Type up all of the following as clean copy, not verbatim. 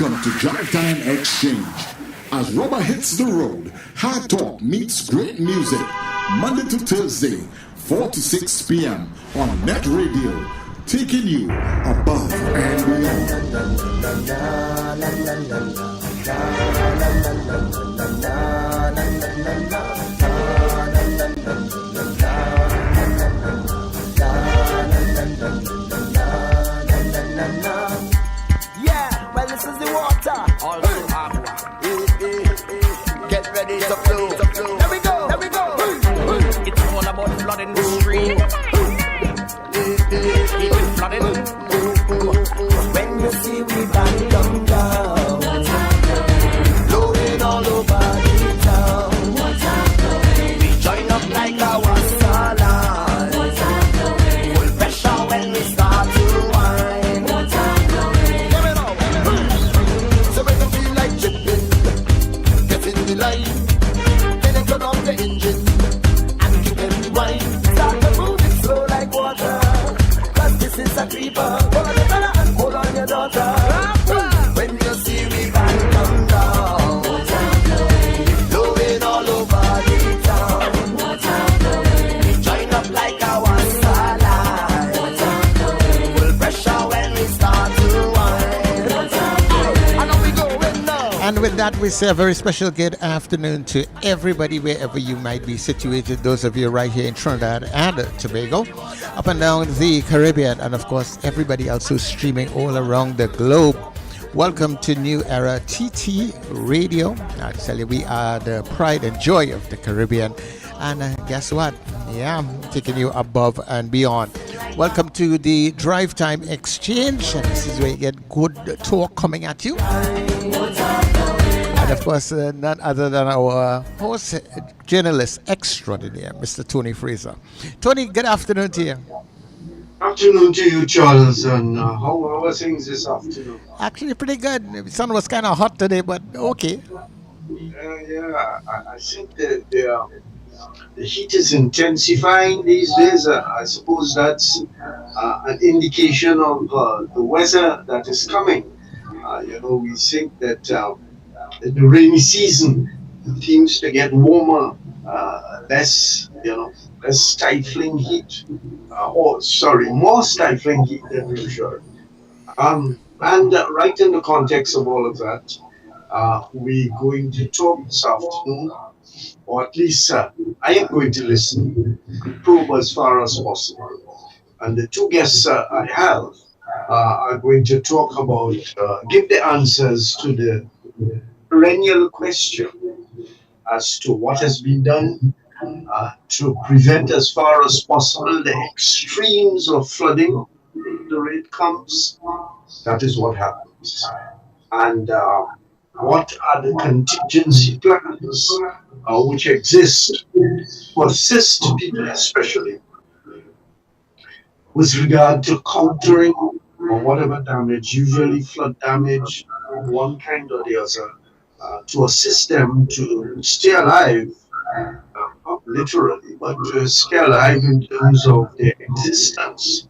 Welcome to Drive Time Exchange. As rubber hits the road, hard talk meets great music. Monday to Thursday, 4 to 6 p.m. on Nett Radio, taking you above and Yeah, well, this is the water. Also aqua. Get ready to flow. There we go. It's all about flooding the stream. Keep it flooding. When you see we back down, blowing all over the town. We join up like a wassail. Full pressure when we start to whine. Give it up. So when you feel like chipping, get in the line. Then you turn off the engine and keep it rewind. Start to move it slow like water. Cause this is a creeper. Hold on your fella and hold on your daughter. When you see me back come down, blowing all over the town. We join up like a wassail. Full pressure when we start to whine. I know we going now. And with that, we say a very special good afternoon to everybody, wherever you might be situated. Those of you right here in Trinidad and Tobago, up and down the Caribbean, and of course, everybody else who's streaming all around the globe. Welcome to New Era TT Radio. I tell you, we are the pride and joy of the Caribbean. And guess what? Yeah, I'm taking you above and beyond. Welcome to the Drive Time Exchange. And this is where you get good talk coming at you. And of course, none other than our host, journalist extraordinaire, Mr. Tony Fraser. Tony, good afternoon to you. Afternoon to you, Charles, and how are things this afternoon? Actually, pretty good. The sun was kind of hot today, but okay. I think that the heat is intensifying these days. I suppose that's an indication of the weather that is coming. We think that the rainy season seems to get warmer, less stifling heat, more stifling heat than usual. And right in the context of all of that, we're going to talk this afternoon, or at least I am going to listen, probe as far as possible. And the two guests I have are going to talk about, give the answers to the perennial question as to what has been done to prevent as far as possible the extremes of flooding. The rate comes, that is what happens. And what are the contingency plans which exist to assist people, especially with regard to countering or whatever damage, usually flood damage, one kind or the other, to assist them to stay alive, not literally, but to stay alive in terms of their existence,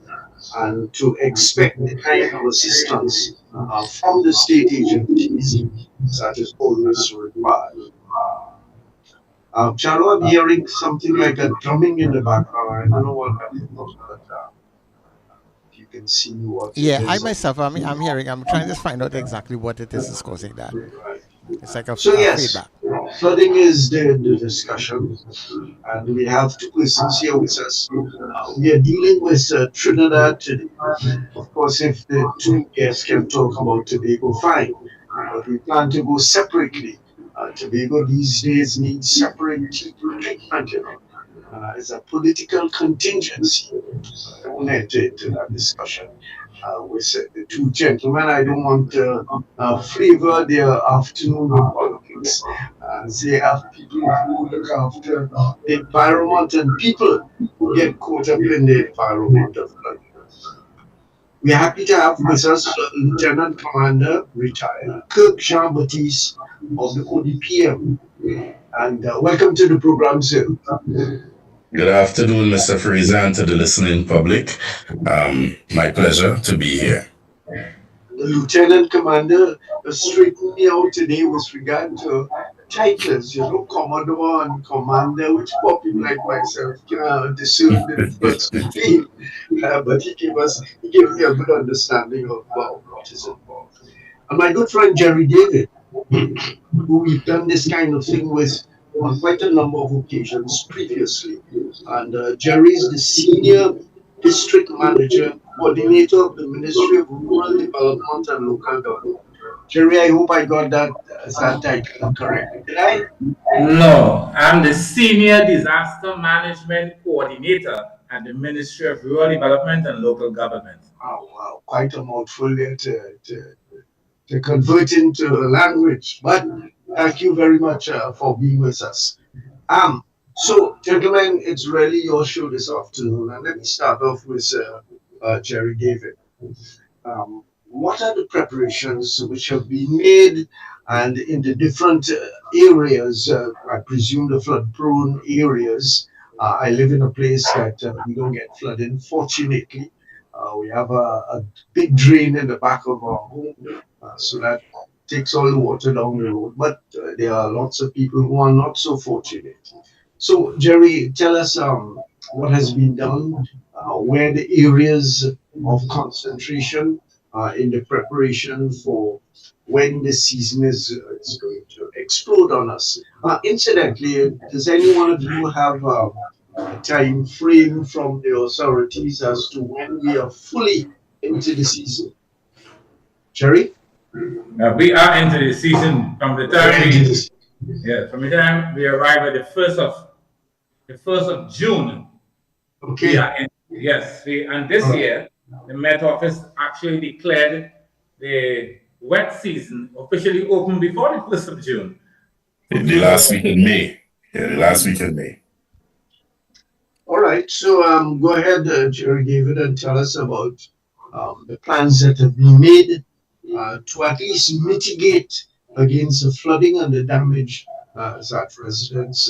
and to expect the kind of assistance from the state agencies that is always required. Charo, I'm hearing something like a drumming in the background. I don't know what that is, but you can see what. Yeah, I myself, I'm hearing. I'm trying to find out exactly what it is causing that. It's like a yes, feedback. Flooding is the discussion, and we have two persons here with us. We are dealing with Trinidad today. Of course, if the two guests can talk about Tobago, fine. But we plan to go separately. Tobago these days needs separate treatment, it's a political contingency. I won't enter into that discussion with the two gentlemen. I don't want to flavor their afternoon with politics. They have people who look after the environment, and people who get caught up in the environment of life. We're happy to have with us Lieutenant Commander retired Kirk Jean-Baptiste of the ODPM. And welcome to the program, sir. Good afternoon, Mr. Fraser, and to the listening public. My pleasure to be here. the lieutenant commander straightened me out today with regard to titles, commodore and commander, which poor people like myself can discern the difference between. But he gave me a good understanding of what is involved. And my good friend Jerry David, who we've done this kind of thing with on quite a number of occasions previously. And Jerry is the senior district manager, coordinator of the Ministry of Rural Development and Local Government. Jerry, I hope I got that title correctly. Did I? No, I'm the Senior Disaster Management Coordinator at the Ministry of Rural Development and Local Government. Oh, wow, quite a mouthful there to convert into language. But thank you very much for being with us. So, gentlemen, it's really your show this afternoon, and let me start off with Jerry David. What are the preparations which have been made, and in the different areas? I presume the flood-prone areas. I live in a place that we don't get flooding. Fortunately, we have a big drain in the back of our home, so that takes all the water down the road. But there are lots of people who are not so fortunate. So, Jerry, tell us what has been done, where the areas of concentration in the preparation for when the season is going to explode on us. Incidentally, does any one of you have a time frame from the authorities as to when we are fully into the season? Jerry? We are into the season from the time from the time we arrive at the first of June. Okay. We are in, yes, and this year the Met Office actually declared the wet season officially open before the 1st of June. The last week in May. Yeah, the last week in May. All right. So go ahead, Jerry David, and tell us about the plans that have been made to at least mitigate against the flooding and the damage that residents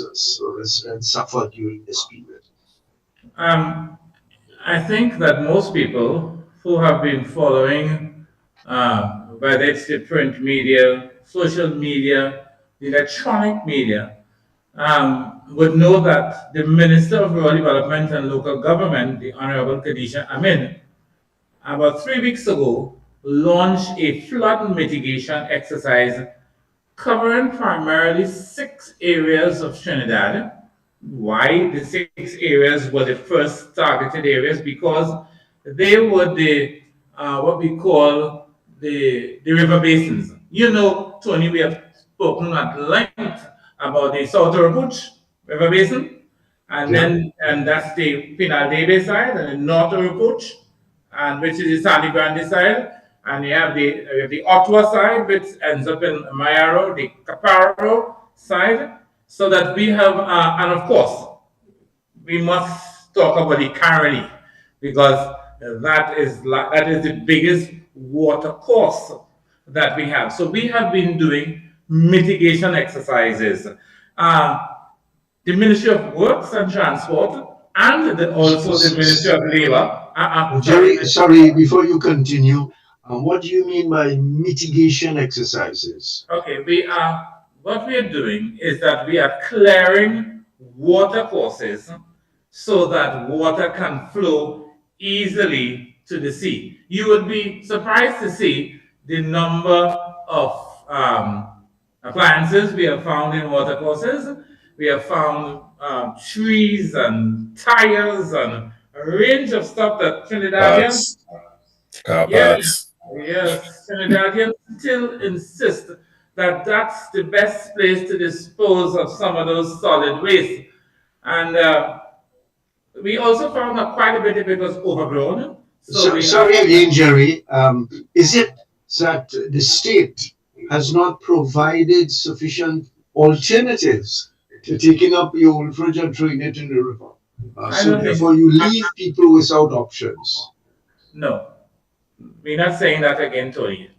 suffer during this period. I think that most people who have been following, whether it's the print media, social media, the electronic media, would know that the Minister of Rural Development and Local Government, the Honorable Khadija Amin, about 3 weeks ago, launched a flood mitigation exercise covering primarily 6 areas of Trinidad. Why the 6 areas were the first targeted areas? Because they were the what we call the river basins. Tony, we have spoken at length about the South Oropouche River Basin, and that's the Pinal Debe side, and the North Oropouche, and which is the Sandy Grande side, and you have the Ottawa side, which ends up in Mayaro, the Caparo side, so that we have, and of course, we must talk about the Caroni, because that is the biggest water course that we have. So we have been doing mitigation exercises. The Ministry of Works and Transport and also the Ministry of Labor. Jerry, sorry, before you continue, what do you mean by mitigation exercises? Okay, what we are doing is that we are clearing water courses so that water can flow easily to the sea. You would be surprised to see the number of appliances we have found in water courses. We have found trees and tires and a range of stuff that Trinidadians, yes, Trinidadians still insist that that's the best place to dispose of some of those solid waste. And we also found that quite a bit of it was overgrown. Sorry again, Jerry. Is it that the state has not provided sufficient alternatives to taking up the old fridge and throwing it in the river? So therefore you leave people without options. No. We're not saying that again, Tony.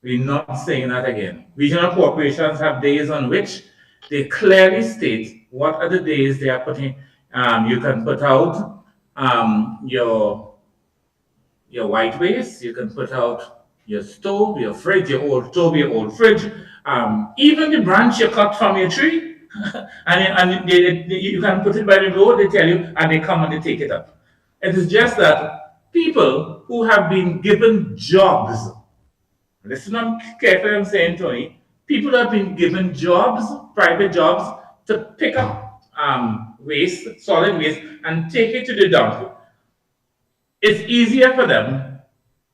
We're not saying that again. Regional corporations have days on which they clearly state what are the days they are putting. You can put out your white waste, you can put out your stove, your fridge, your old stove, your old fridge, even the branch you cut from your tree, you can put it by the road, they tell you, and they come and they take it up. It is just that people who have been given jobs, listen up carefully, I'm saying, Tony, people have been given jobs, private jobs, to pick up waste, solid waste, and take it to the dump. It's easier for them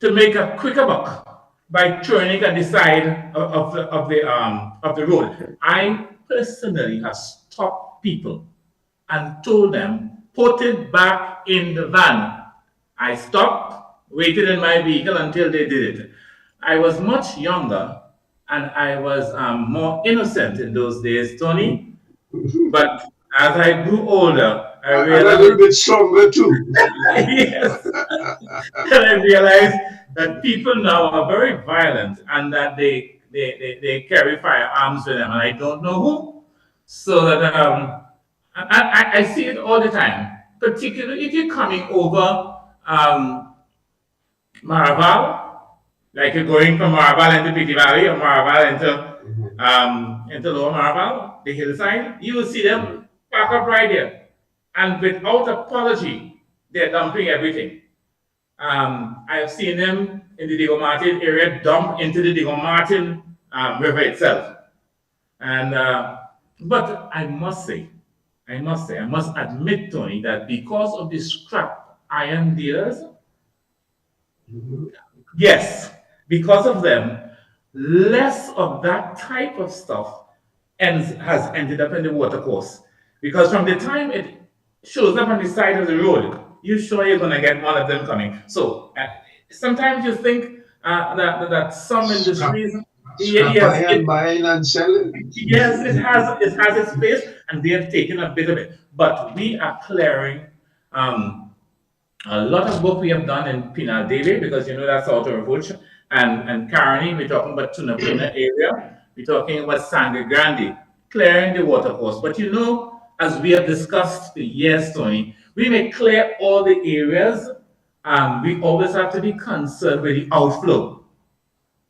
to make a quicker buck by turning at the side of the road. I personally have stopped people and told them, put it back in the van. I stopped, waited in my vehicle until they did it. I was much younger and I was more innocent in those days, Tony. But as I grew older, I And a realized little bit stronger too. yes, and I realized that people now are very violent and that they carry firearms with them, and I don't know who. So that I see it all the time, particularly if you're coming over Maraval, like you're going from Maraval into Pity Valley or Maraval into Lower Maraval, the hillside, you will see them park up right there. And without apology, they're dumping everything. I have seen them in the Diego Martin area dump into the Diego Martin river itself. And but I must admit, Tony, that because of the scrap iron dealers, yes, because of them, less of that type of stuff has ended up in the watercourse. Because from the time it shows up on the side of the road, you're sure you're going to get one of them coming. So sometimes you think that some Scrap, industries, scrap yes, iron buying and selling. yes, it has its place, and they have taken a bit of it. But we are clearing um, a lot of work we have done in Pinal Dele, because you know that's outer approach, and Caroni, we're talking about Tunapuna area, we're talking about Sangre Grande, clearing the water course. But you know, as we have discussed for years, Tony, we may clear all the areas, we always have to be concerned with the outflow.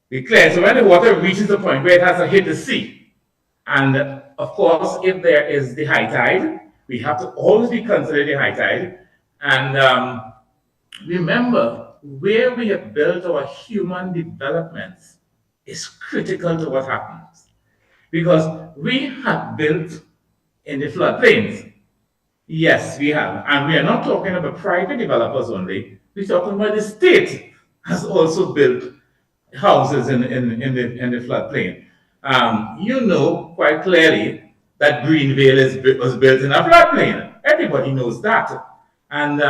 We clear, so when the water reaches the point where it has to hit the sea, and of course, if there is the high tide, we have to always be considered the high tide. And remember, where we have built our human developments is critical to what happens. Because we have built in the floodplains. Yes, we have. And we are not talking about private developers only. We're talking about the state has also built houses in the floodplain. You know quite clearly that Greenvale was built in a floodplain. Everybody knows that. And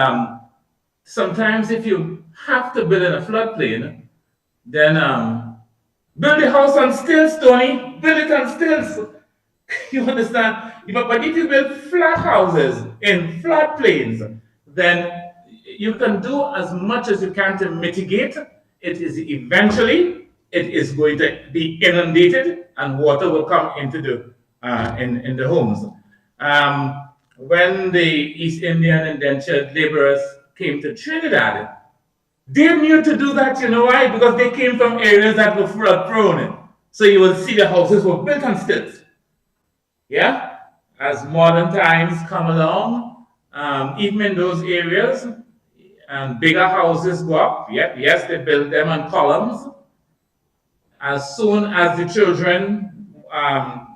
sometimes if you have to build in a floodplain, then build the house on stilts, Tony. Build it on stilts. You understand? But if you build flat houses in floodplains, then you can do as much as you can to mitigate. It is eventually it is going to be inundated, and water will come into the in the homes. When the East Indian indentured laborers came to Trinidad, they knew to do that. You know why? Because they came from areas that were flood prone. So you will see the houses were built on stilts. Yeah, as modern times come along, even in those areas, bigger houses go up. Yep, yes, they build them on columns. As soon as the children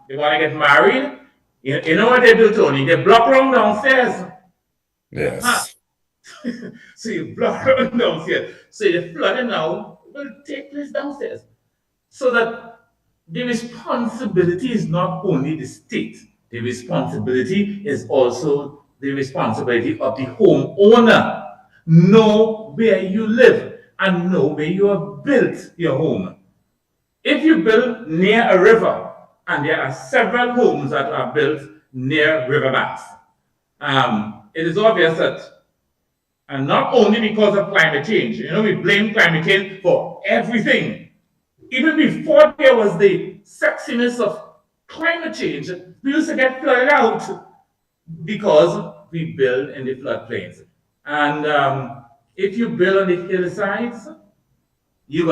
they want to get married, you know what they do, Tony? They block around downstairs. Huh. Yes. So you block around downstairs. So the flooding now will take place downstairs. So that the responsibility is not only the state, the responsibility is also the responsibility of the homeowner. Know where you live and know where you have built your home. If you build near a river, and there are several homes that are built near riverbanks, it is obvious that, and not only because of climate change, you know, we blame climate change for everything. Even before there was the sexiness of climate change, we used to get flooded out because we build in the floodplains. And if you build on the hillsides, you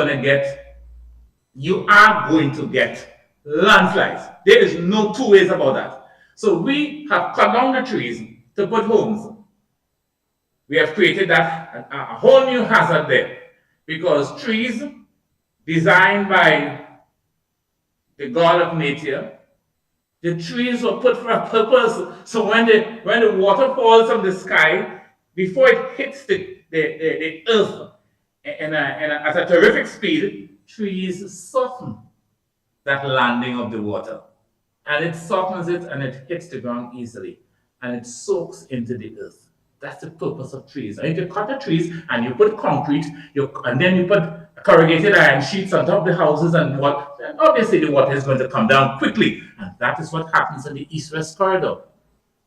are going to get landslides. There is no two ways about that. So we have cut down the trees to put homes. We have created a whole new hazard there because trees designed by the God of nature, the trees were put for a purpose. So when the water falls from the sky, before it hits the earth at a terrific speed, trees soften that landing of the water. And it softens it and it hits the ground easily. And it soaks into the earth. That's the purpose of trees. And if you cut the trees and you put concrete, and then you put corrugated iron sheets on top of the houses and what, then obviously the water is going to come down quickly. And that is what happens in the east-west corridor.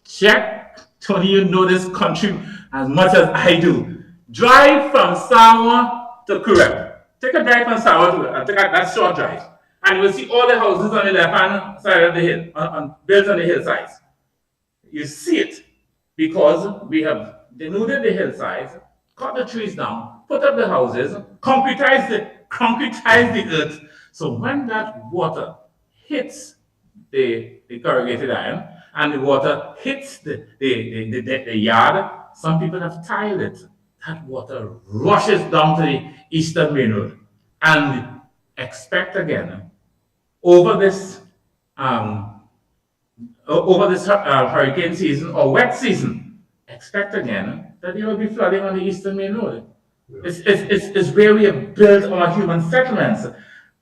Check. Tony, you know this country as much as I do. Drive from Savana to Kurep. Take a drive from Savana to that short drive. And you will see all the houses on the left-hand side of the hill, built on the hillsides. You see it because we have denuded the hillsides, cut the trees down, put up the houses, concretize the earth. So when that water hits the corrugated iron and the water hits the yard, some people have tiled it. That water rushes down to the Eastern Main Road. And expect again, over this hurricane season or wet season, expect again that there will be flooding on the Eastern Main Road. It's where we have built our human settlements.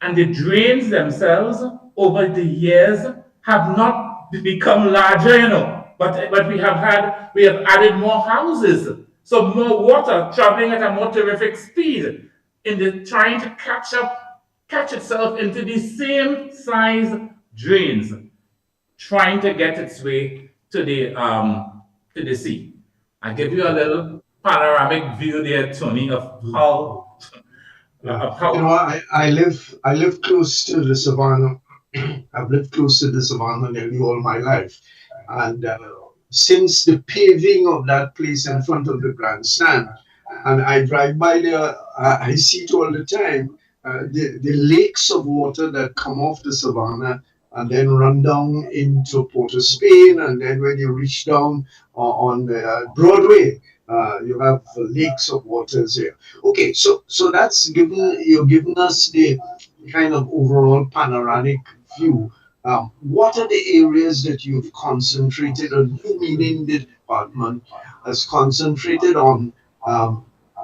And the drains themselves over the years have not become larger, but we have added more houses. So more water traveling at a more terrific speed trying to catch itself into the same size drains, trying to get its way to the sea. I give you a little panoramic view there, Tony, of how. I live close to the Savana. I've lived close to the Savana nearly all my life, and since the paving of that place in front of the grandstand, and I drive by there, I see it all the time. The lakes of water that come off the Savana and then run down into Port of Spain, and then when you reach down on Broadway, you have lakes of waters here. Okay, so that's you're giving us the kind of overall panoramic view. What are the areas that you've concentrated on, you meaning the department has concentrated on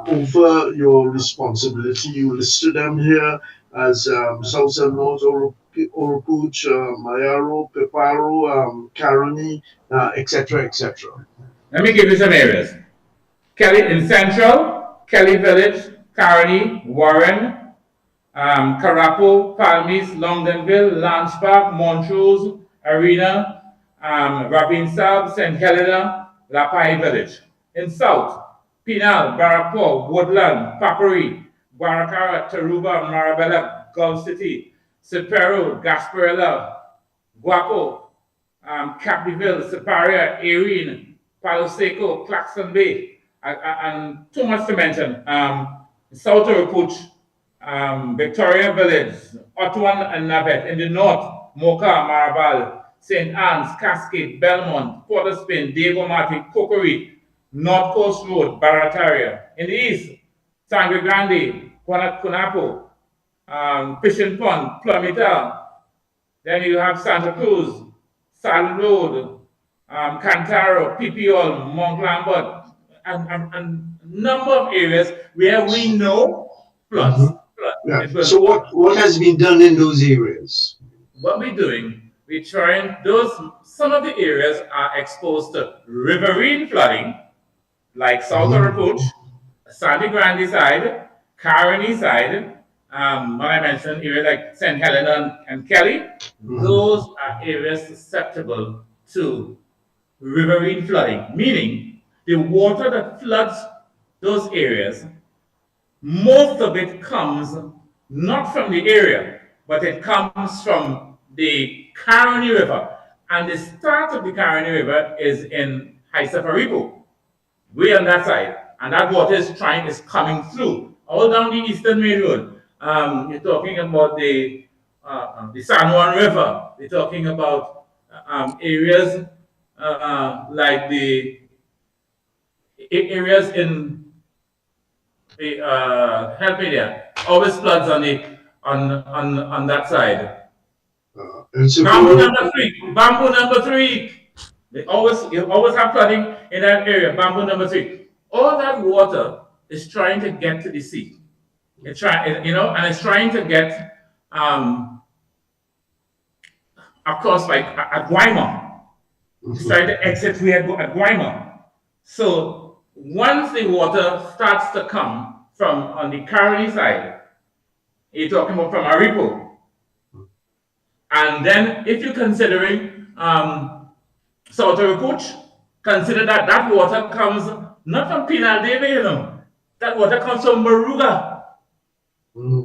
over your responsibility? You listed them here as South and North Oropuch, Mayaro, Peparo, Caroni, etc., etc. Let me give you some areas. Kelly in Central, Kelly Village, Caroni, Warren, Carapo, Palmis, Longdenville, Lance Park, Montrose, Arena, Ravine Sab, St. Helena, Lapai Village. In South, Pinal, Barrapo, Woodland, Papari, Guaracara, Taruba, Marabella, Gulf City, Sepero, Gasparilla, Guapo, Capdeville, Siparia, Erin, Palo Seco, Claxton Bay, and too much to mention. South Oropuch, Victoria Village, Otwan and Navet. In the north, Mocha, Marabal, St. Anne's, Cascade, Belmont, Port of Spain, Diego Marti, Cocorit, North Coast Road, Barataria. In the east, Sangre Grande, Cunapo, Fishing Pond, Plumita. Then you have Santa Cruz, Saddle Road, Cantaro, Pipiol, Mont Lambert, and a number of areas where we know floods. Mm-hmm. Yeah. So what has been done in those areas? What we're doing, we're trying some of the areas are exposed to riverine flooding, like South Oropuch, Sandy Grande side, Caroni side, what I mentioned, areas like St. Helena and Kelly. Those are areas susceptible to riverine flooding, meaning the water that floods those areas, most of it comes not from the area, but it comes from the Caroni River. And the start of the Caroni River is in Haisafaripo, way on that side. And that water is coming through, all down the Eastern Main Road. You're talking about the San Juan River. We're talking about areas like the areas in the help me there. Always floods on on that side. It's a Bamboo good. number three. Bamboo number three. You always have flooding in that area. Bamboo number three. All that water is trying to get to the sea. It's trying, and it's trying to get across like at Guayma. It's trying to exit here at Guayma. So once the water starts to come from on the Caroni side, you're talking about from Aripo. And then if you're considering South Coach, consider that that water comes not from Pinal Debe, that water comes from Maruga.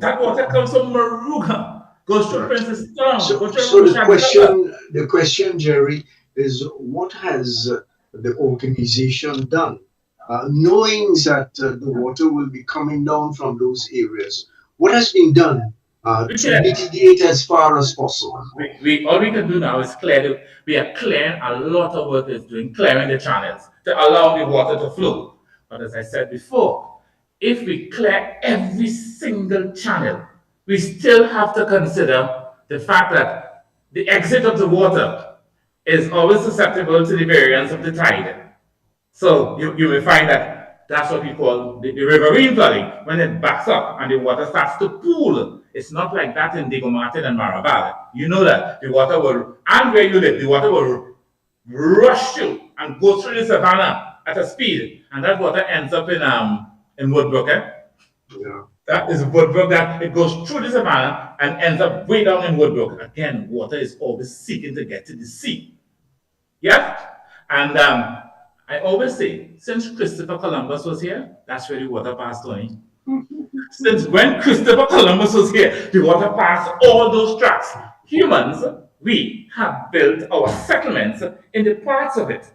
That water comes from Maruga. Goes to Princess Town. So the question, Jerry, is what has the organization done, knowing that the water will be coming down from those areas? What has been done to mitigate as far as possible? All we can do now is we are clearing a lot of work is doing clearing the channels to allow the water to flow. But as I said before, if we clear every single channel, we still have to consider the fact that the exit of the water is always susceptible to the variance of the tide. So you will find that that's what we call the riverine flooding. When it backs up and the water starts to pool, it's not like that in Diego Martin and Marabal. You know that the water will, and where you live, the water will rush you and go through the savannah at a speed, and that water ends up in Woodbrook. Yeah. That is Woodbrook, that it goes through the savannah and ends up way down in Woodbrook. Again, water is always seeking to get to the sea. Yeah? And I always say, since Christopher Columbus was here, that's where the water passed, Tony. Since when Christopher Columbus was here, the water passed all those tracks. Humans, we have built our settlements in the parts of it.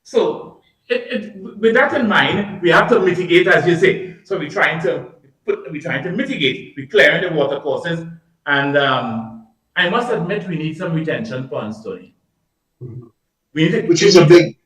So, with that in mind, we have to mitigate, as you say. So we're trying to mitigate. We're clearing the water courses, and I must admit we need some retention ponds, Tony. Which is a big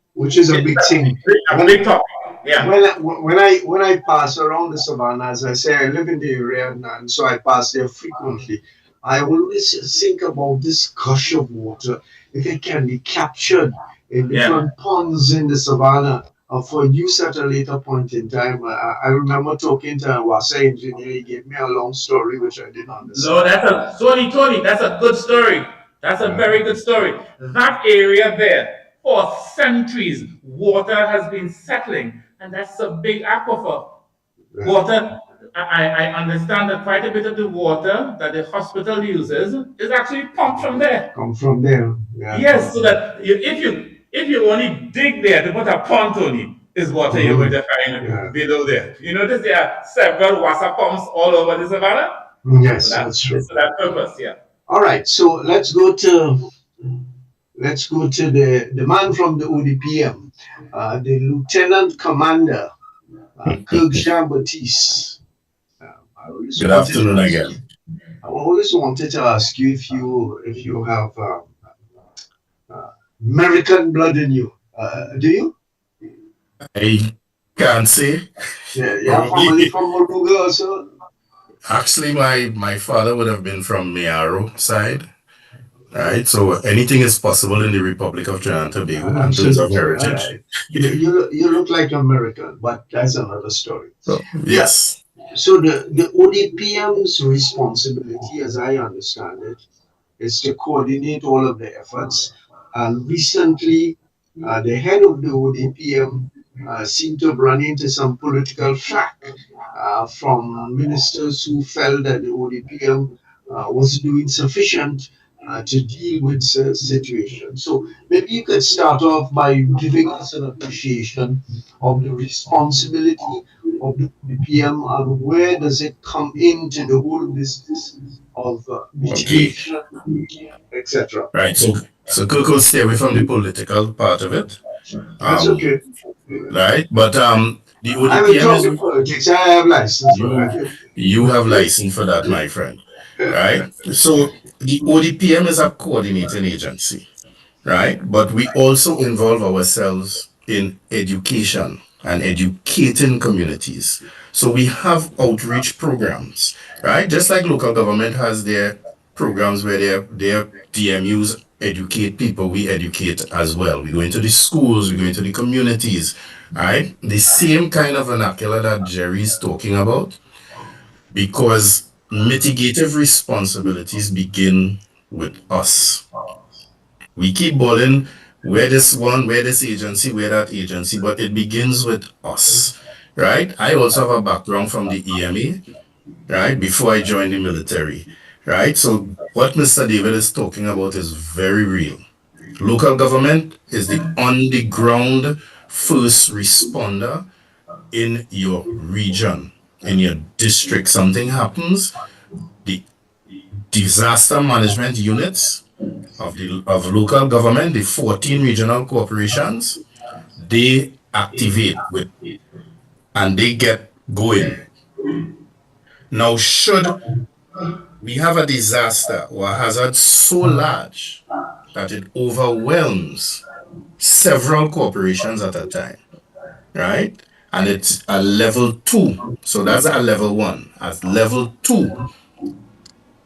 thing. A big topic. Yeah. When I pass around the savannah, as I say, I live in the area, and so I pass there frequently. I always think about this gush of water, if it can be captured in different ponds in the savannah for use at a later point in time. I remember talking to a Wasa engineer. He gave me a long story which I didn't understand. No, that's Tony, that's a good story. That's a very good story. That area there, for centuries, water has been settling, and that's a big aquifer. Yeah. Water, I understand that quite a bit of the water that the hospital uses is actually pumped from there. Come from there. Yeah. Yes, so that if you only dig there to put a pond, Tony, is water you're going to find below there. You notice there are several water pumps all over the savannah? Yes, so that's true. For that purpose, yeah. All right, so let's go to the man from the ODPM, the Lieutenant Commander, Kirk Jean-Baptiste. Good afternoon again. I always wanted to ask you if you have American blood in you. Do you? I can't say. Yeah, you're family from Moruga also? Actually, my father would have been from Miaro side. Right, so anything is possible in the Republic of Trinidad and Tobago in terms of heritage. Right. You look like American, but that's another story. So, yes. So the ODPM's responsibility, as I understand it, is to coordinate all of the efforts. And recently, the head of the ODPM seemed to have run into some political flack from ministers who felt that the ODPM was doing sufficient to deal with the situation. So maybe you could start off by giving us an appreciation of the responsibility of the ODPM and where does it come into the whole business of mitigation, etc. Right. So Kirk will stay away from the political part of it. That's okay. Right, but The I will ODPM talk is in politics. I have license for you that. you have license for that, my friend. Right? So the ODPM is a coordinating agency, right? But we also involve ourselves in education and educating communities. So we have outreach programs, right? Just like local government has their programs where their DMUs educate people, we educate as well. We go into the schools, we go into the communities, right? The same kind of vernacular that Jerry's talking about, because mitigative responsibilities begin with us. We keep balling where this one, where this agency, where that agency, but it begins with us, right? I also have a background from the EMA, right, before I joined the military, right? So what Mr. David is talking about is very real. Local government is the on the ground first responder in your region, in your district. Something happens, the disaster management units of local government, the 14 regional corporations, they activate with and they get going. Now, should we have a disaster or a hazard so large that it overwhelms several corporations at a time, right? And it's a level 2. So that's a level 1. At level 2,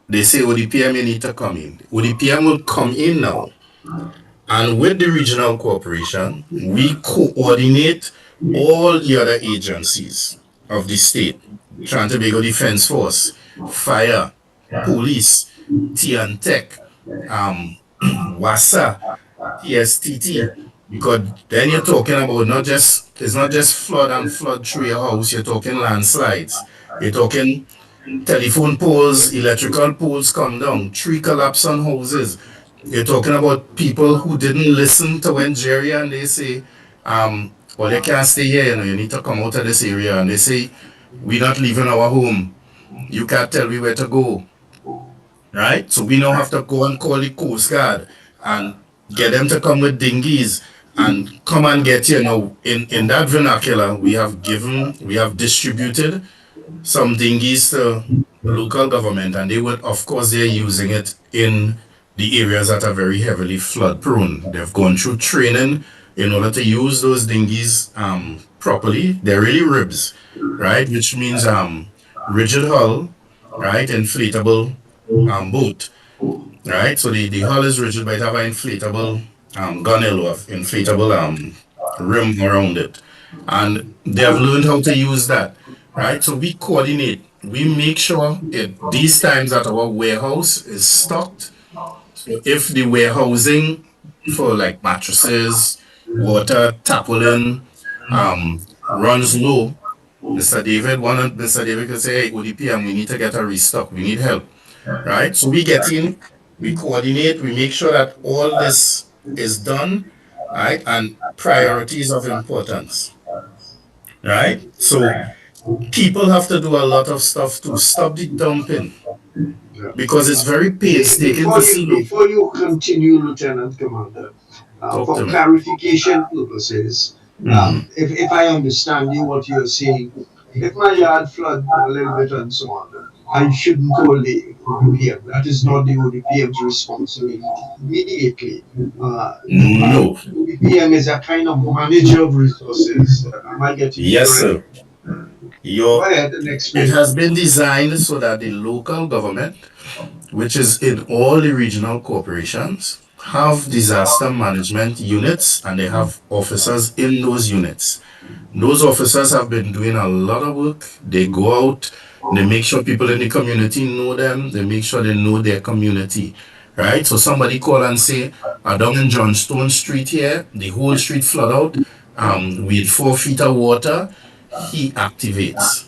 they say ODPM you need to come in. ODPM will come in now. And with the regional corporation, we coordinate all the other agencies of the state. Tobago Defense Force, Fire, Police, Tech, WASA, TSTT. Because then you're talking about it's not just flood and flood through your house, you're talking landslides. You're talking telephone poles, electrical poles come down, tree collapse on houses. You're talking about people who didn't listen to when Jerry and they say, well, you can't stay here, you need to come out of this area. And they say, we're not leaving our home. You can't tell me where to go. Right? So we now have to go and call the Coast Guard and get them to come with dinghies and come and get you. Now, in that vernacular, we have distributed some dinghies to local government, and they would, of course, they're using it in the areas that are very heavily flood prone. They've gone through training in order to use those dinghies properly. They're really ribs, right? Which means rigid hull, right? Inflatable boat, right? So the hull is rigid, but it have an inflatable gunwale of inflatable rim around it. And they have learned how to use that, right? So we coordinate. We make sure these times that our warehouse is stocked. So if the warehousing for like mattresses, water, tarpaulin runs low, Mr. David could say, hey, ODPM, we need to get a restock. We need help, right? So we get in, we coordinate, we make sure that all this is done, right? And priorities of importance, right? So people have to do a lot of stuff to stop the dumping because it's very painstaking to see. Before you continue, Lieutenant Commander, for clarification purposes, if I understand you, what you're saying, if my yard flood a little bit and so on, I shouldn't call the ODPM. That is not the ODPM's responsibility immediately. No. ODPM is a kind of manager of resources. Am I getting yes, correct? sir. Go ahead and explain. It has been designed so that the local government, which is in all the regional corporations, have disaster management units and they have officers in those units. Those officers have been doing a lot of work. They go out, they make sure people in the community know them, they make sure they know their community, right? So somebody call and say, down in Johnstone Street here, the whole street flood out, with 4 feet of water, he activates,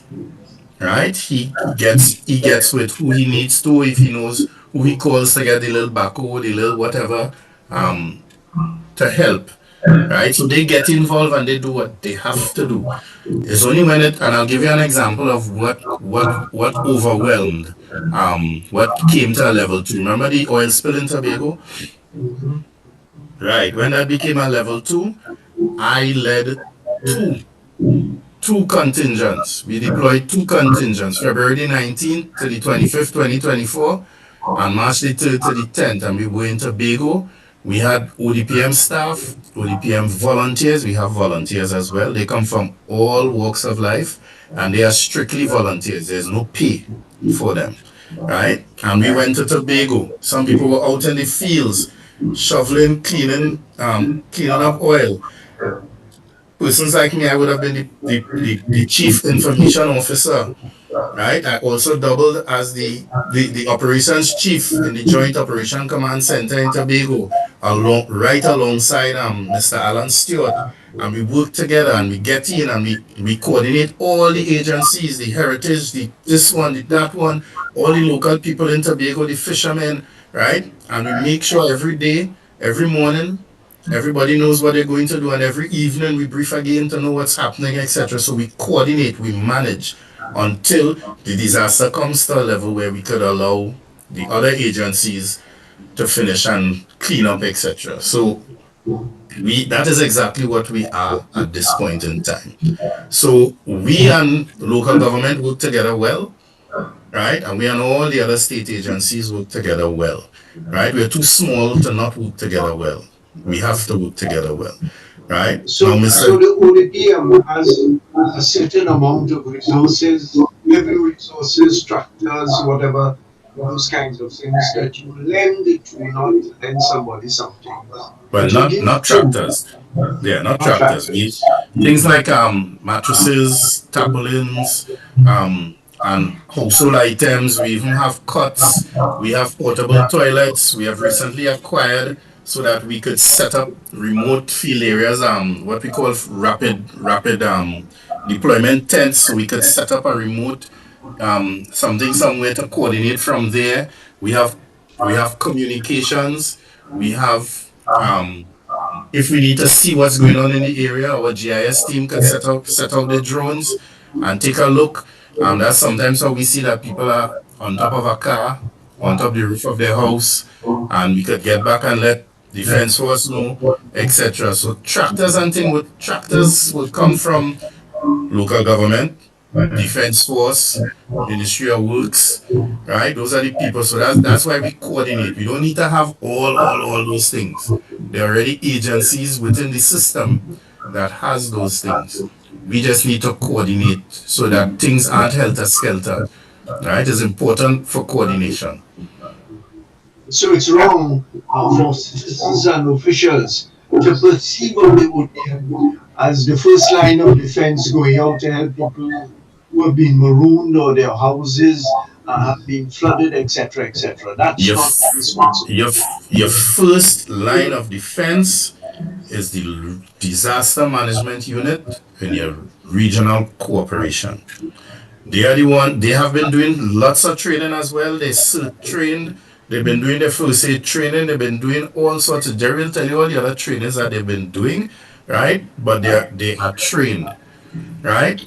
right? He gets with who he needs to, if he knows who he calls to get the little backhoe, the little whatever, to help, right? So they get involved and they do what they have to do. It's only when and I'll give you an example of what overwhelmed, what came to a level 2. Remember the oil spill in Tobago? Right, when that became a level 2, I led 2 two contingents. We deployed two contingents, February the 19th to the 25th, 2024, and March the 3rd to the 10th. And we were in Tobago. We had ODPM staff, ODPM volunteers. We have volunteers as well. They come from all walks of life, and they are strictly volunteers. There's no pay for them, right? And we went to Tobago. Some people were out in the fields, shoveling, cleaning up oil. Persons like me, I would have been the chief information officer, right? I also doubled as the operations chief in the Joint Operation Command Center in Tobago, right alongside Mr. Alan Stewart. And we work together and we get in and we coordinate all the agencies, the heritage, this one, that one, all the local people in Tobago, the fishermen, right? And we make sure every day, every morning, everybody knows what they're going to do, and every evening we brief again to know what's happening, etc. So we coordinate, we manage until the disaster comes to a level where we could allow the other agencies to finish and clean up, etc. So that is exactly what we are at this point in time. So we and local government work together well, right? And we and all the other state agencies work together well, right? We're too small to not work together well. We have to work together well, right? So, so the ODPM has a certain amount of resources, heavy resources, tractors, whatever, those kinds of things that you lend to, not lend somebody something. Well, not tractors. Yeah, not tractors. Things like mattresses, tarpaulins, and household items. We even have cots. We have portable toilets. We have recently acquired so that we could set up remote field areas, what we call rapid deployment tents. So we could set up a remote something somewhere to coordinate from there. We have communications. We have if we need to see what's going on in the area, our GIS team could set out the drones and take a look. That's sometimes how we see that people are on top of a car, on top of the roof of their house, and we could get back and let defense force know, etc. So tractors would come from local government, defense force, Ministry of Works, right? Those are the people. So that's why we coordinate. We don't need to have all those things. There are already agencies within the system that has those things. We just need to coordinate so that things aren't helter-skelter, right? It's important for coordination. So it's wrong for citizens and officials to perceive of the ODPM as the first line of defense going out to help people who have been marooned or their houses have been flooded, etc., etc. That's not responsible. Your first line of defense is the disaster management unit in your regional cooperation. They are the one. They have been doing lots of training as well. They trained. They've been doing their first aid training. They've been doing all sorts of. Jerry will tell you all the other trainings that they've been doing, right? But they are trained, right?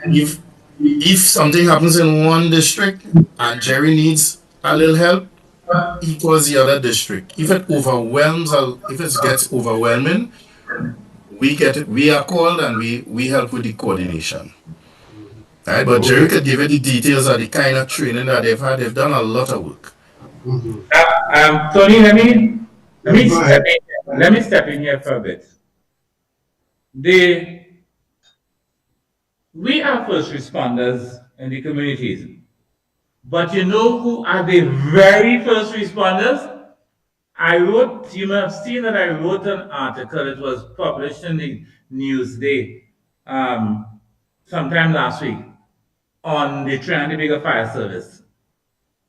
If something happens in one district and Jerry needs a little help, he calls the other district. If it overwhelms or if it gets overwhelming, we are called and we help with the coordination. Right? But Jerry could give you the details of the kind of training that they've had. They've done a lot of work. Tony, let me step in here for a bit. We are first responders in the communities, but you know who are the very first responders? You may have seen that I wrote an article. It was published in the Newsday sometime last week on the Trinidad Fire Service,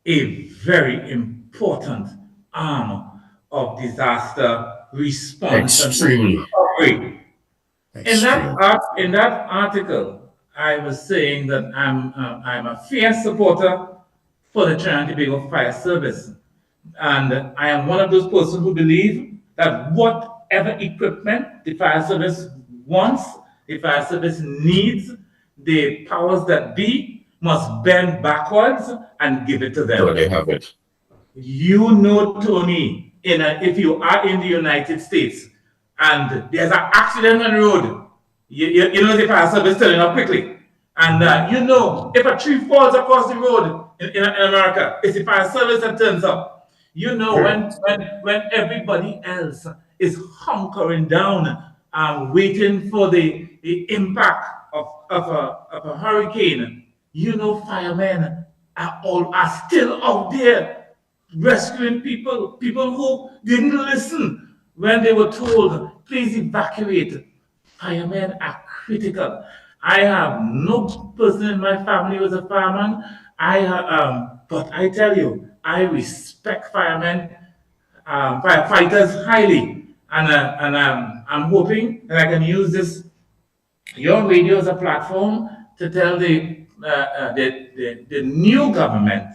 a very important arm of disaster response. Extremely. And recovery. In that article, I was saying that I'm a fierce supporter for the Trinidad Fire Service. And I am one of those persons who believe that whatever equipment the fire service wants, the fire service needs, the powers that be must bend backwards and give it to them. So they have it. You know, Tony, if you are in the United States and there's an accident on the road, you know the fire service turning up quickly. And you know, if a tree falls across the road in America, it's the fire service that turns up. You know, when everybody else is hunkering down and waiting for the impact of a hurricane, you know, firemen are still out there rescuing people who didn't listen when they were told, please evacuate. Firemen are critical. I have no person in my family who is a fireman. But I tell you, I respect firemen, firefighters highly, and I'm hoping that I can use this your radio as a platform to tell the new government,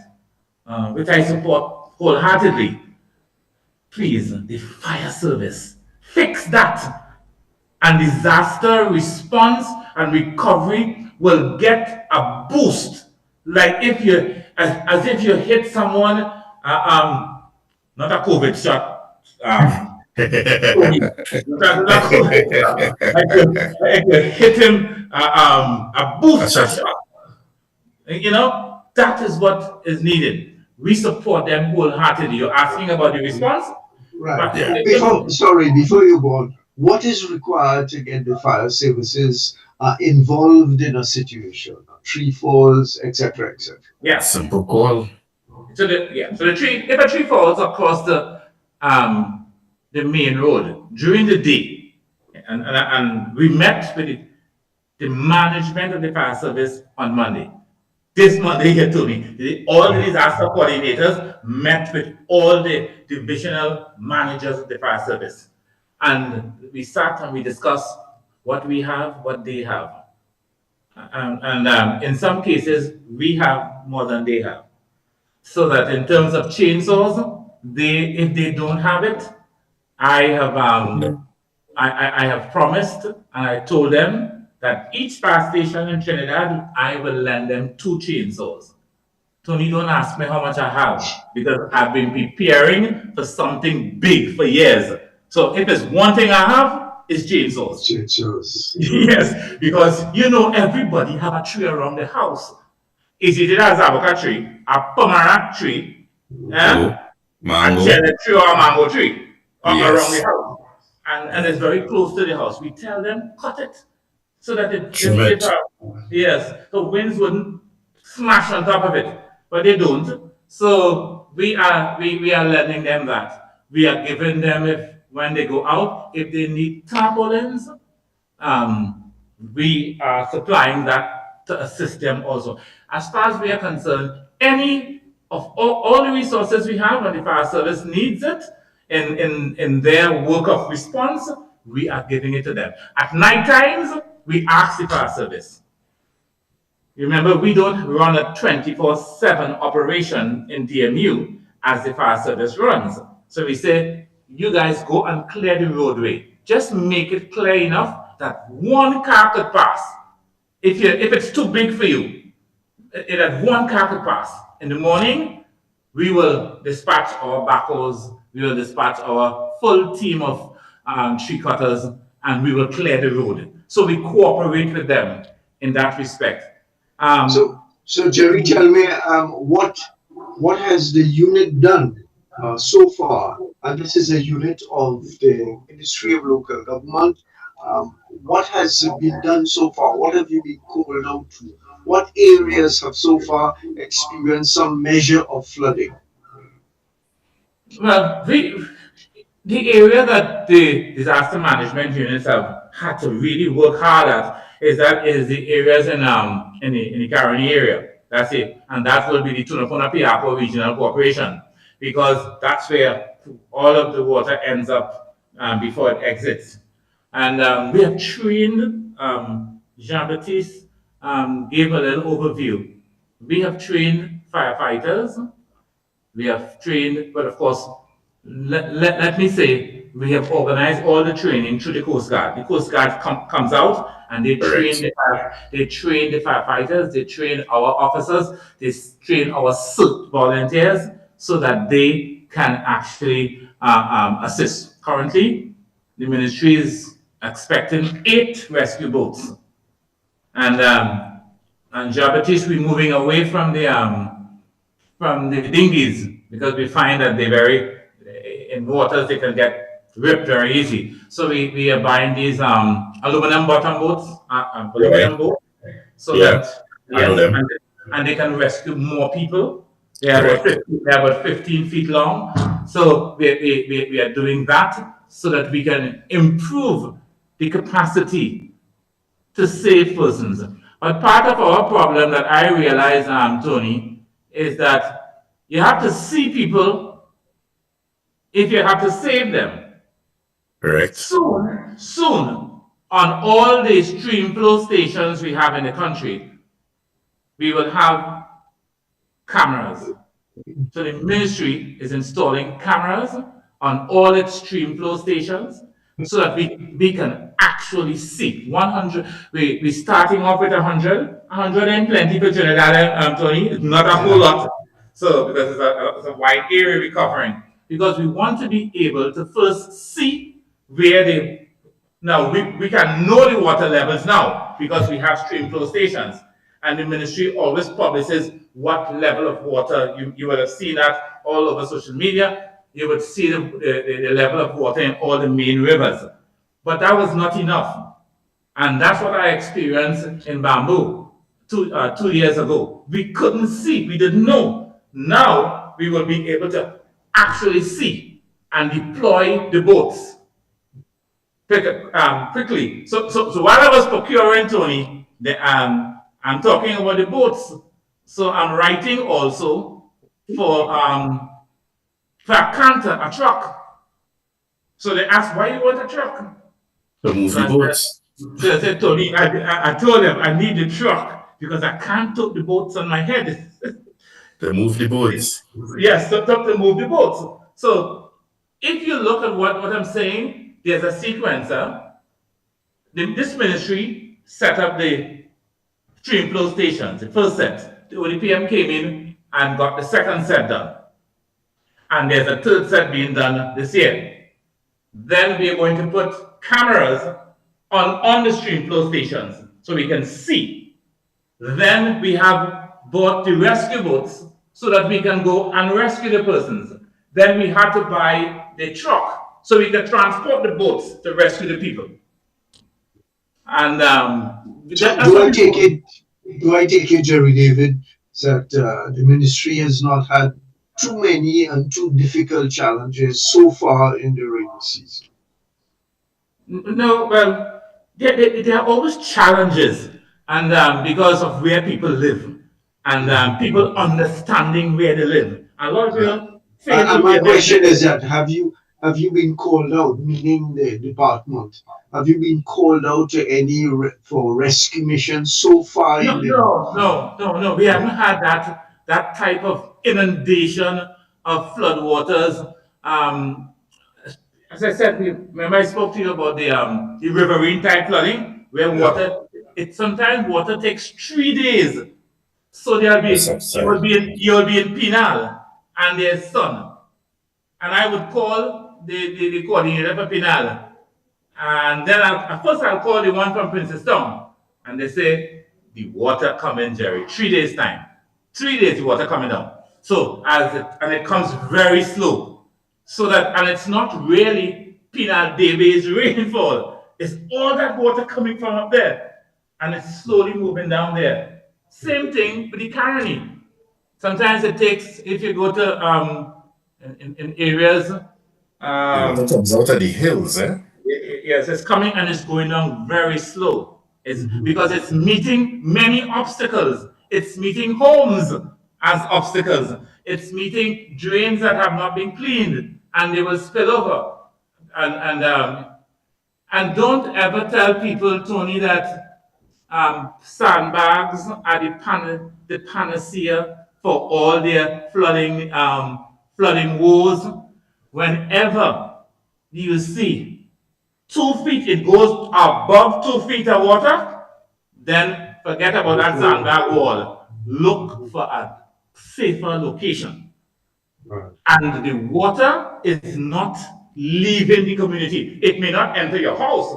which I support wholeheartedly, please, the fire service, fix that, and disaster response and recovery will get a boost. Like if you, as if you hit someone, not a COVID shot, not COVID shot, like you hit him, a booster That's shot. You know, that is what is needed. We support them wholeheartedly. You're asking about the response, Right. but yeah. Before you go on, what is required to get the fire services involved in a situation? Tree falls, etc., etc. yeah. Simple call. So the tree, if a tree falls across the main road during the day, and we met with the management of the fire service on Monday. This Monday he told me all the disaster coordinators met with all the divisional managers of the fire service, and we sat and we discussed what we have, what they have, and in some cases we have more than they have. So that in terms of chainsaws, they if they don't have it, I have I have promised and I told them that each fire station in Trinidad I will lend them 2 chainsaws. Tony, don't ask me how much I have because I've been preparing for something big for years. So if it's one thing I have, it's chainsaws. Changes. Yes, because you know everybody have a tree around the house. Is it as avocado tree, a pomegranate tree, Oh, a mango. cherry tree or a mango tree around the Yes. house, and it's very close to the house. We tell them cut it so that Trim it. yes, the winds wouldn't smash on top of it, but they don't. So we are letting them that. We are giving them if when they go out, if they need tarpaulins, um, we are supplying that to assist them also. As far as we are concerned, any of all the resources we have and the fire service needs it in their work of response, we are giving it to them. At night times, we ask the fire service. Remember, we don't run a 24/7 operation in DMU as the fire service runs. So we say, you guys go and clear the roadway. Just make it clear enough that one car could pass. If it's too big for you, that one car could pass. In the morning, we will dispatch our backhoes, we will dispatch our full team of tree cutters, and we will clear the road. So we cooperate with them in that respect. So Jerry, tell me, what has the unit done so far? And this is a unit of the Ministry of Local Government. What has been done so far? What have you been called out to? What areas have so far experienced some measure of flooding? Well, the area that the disaster management units have had to really work hard at is the areas in the Caroni area. That's it, and that will be the Tunapuna Piapo Regional Corporation because that's where all of the water ends up before it exits. And we have trained Jean Baptiste gave a little overview. We have trained firefighters, we have trained, but of course, let me say, we have organized all the training through the Coast Guard. The Coast Guard comes out and Correct. they train the firefighters, they train our officers, they train our CERT volunteers so that they can actually assist. Currently, the ministry is expecting 8 rescue boats. And Jean-Baptiste, we're moving away from the dinghies because we find that they very in waters they can get ripped very easy. So we are buying these aluminum bottom boats, Right. aluminum boats, so Yeah. that I know yes, them. and they can rescue more people. They are about Correct. 15 feet long. So we are doing that so that we can improve the capacity to save persons. But part of our problem that I realize, Tony, is that you have to see people if you have to save them. Correct. Soon, on all the stream flow stations we have in the country, we will have cameras. So the ministry is installing cameras on all its stream flow stations so that we can actually see 100. We're starting off with 100. 100 and plenty for Trinidad, Tony. It's not a whole lot. So, because it's a wide area we're covering. Because we want to be able to first see where they now, we can know the water levels now because we have stream flow stations. And the ministry always publishes what level of water. You will have seen that all over social media. You would see the level of water in all the main rivers. But that was not enough. And that's what I experienced in Bamboo 2 years ago. We couldn't see, we didn't know. Now we will be able to actually see and deploy the boats quickly. So while I was procuring, Tony, I'm talking about the boats. So I'm writing also for a canter, a truck. So they asked, why you want a truck? To move So the boats. I said, Tony, I told them I need the truck because I can't tote the boats on my head. To move the boats. Yes, to move the boats. So if you look at what I'm saying, there's a sequencer. This ministry set up the stream flow stations, the first set. The ODPM came in and got the second set done. And there's a third set being done this year. Then we are going to put cameras on the stream flow stations so we can see. Then we have bought the rescue boats so that we can go and rescue the persons. Then we had to buy the truck so we can transport the boats to rescue the people. And do I take it, Jerry David, that the ministry has not had too many and too difficult challenges so far in the rainy season? No, well, there are always challenges, and because of where people live, and people understanding where they live. A lot of people fail And to my question realize. is that have you been called out, meaning the department? Have you been called out to any for rescue missions so far No, in the? no, no, no, no. We haven't had that type of inundation of floodwaters. As I said, remember I spoke to you about the riverine type flooding, where Yeah. sometimes water takes 3 days. So Yes, I'm sorry. you'll be in Pinal and there's sun. And I would call the coordinator for Pinal. And then at first I'll call the one from Princess Town. And they say, the water coming, Jerry, 3 days time. 3 days the water coming down. So and it comes very slow. So that, and it's not really Pinal Davis rainfall. It's all that water coming from up there. And it's slowly moving down there. Same thing with the Caroni. Sometimes it takes, if you go to in areas, The water comes out of the hills, eh? yes, it's coming and it's going down very slow. It's because it's meeting many obstacles. It's meeting homes as obstacles. It's meeting drains that have not been cleaned and they will spill over. And don't ever tell people, Tony, that sandbags are the panacea for all their flooding woes. Whenever you see 2 feet, it goes above 2 feet of water, then forget about that sandbag wall. Look for a safer location. Right. And the water is not leaving the community. It may not enter your house,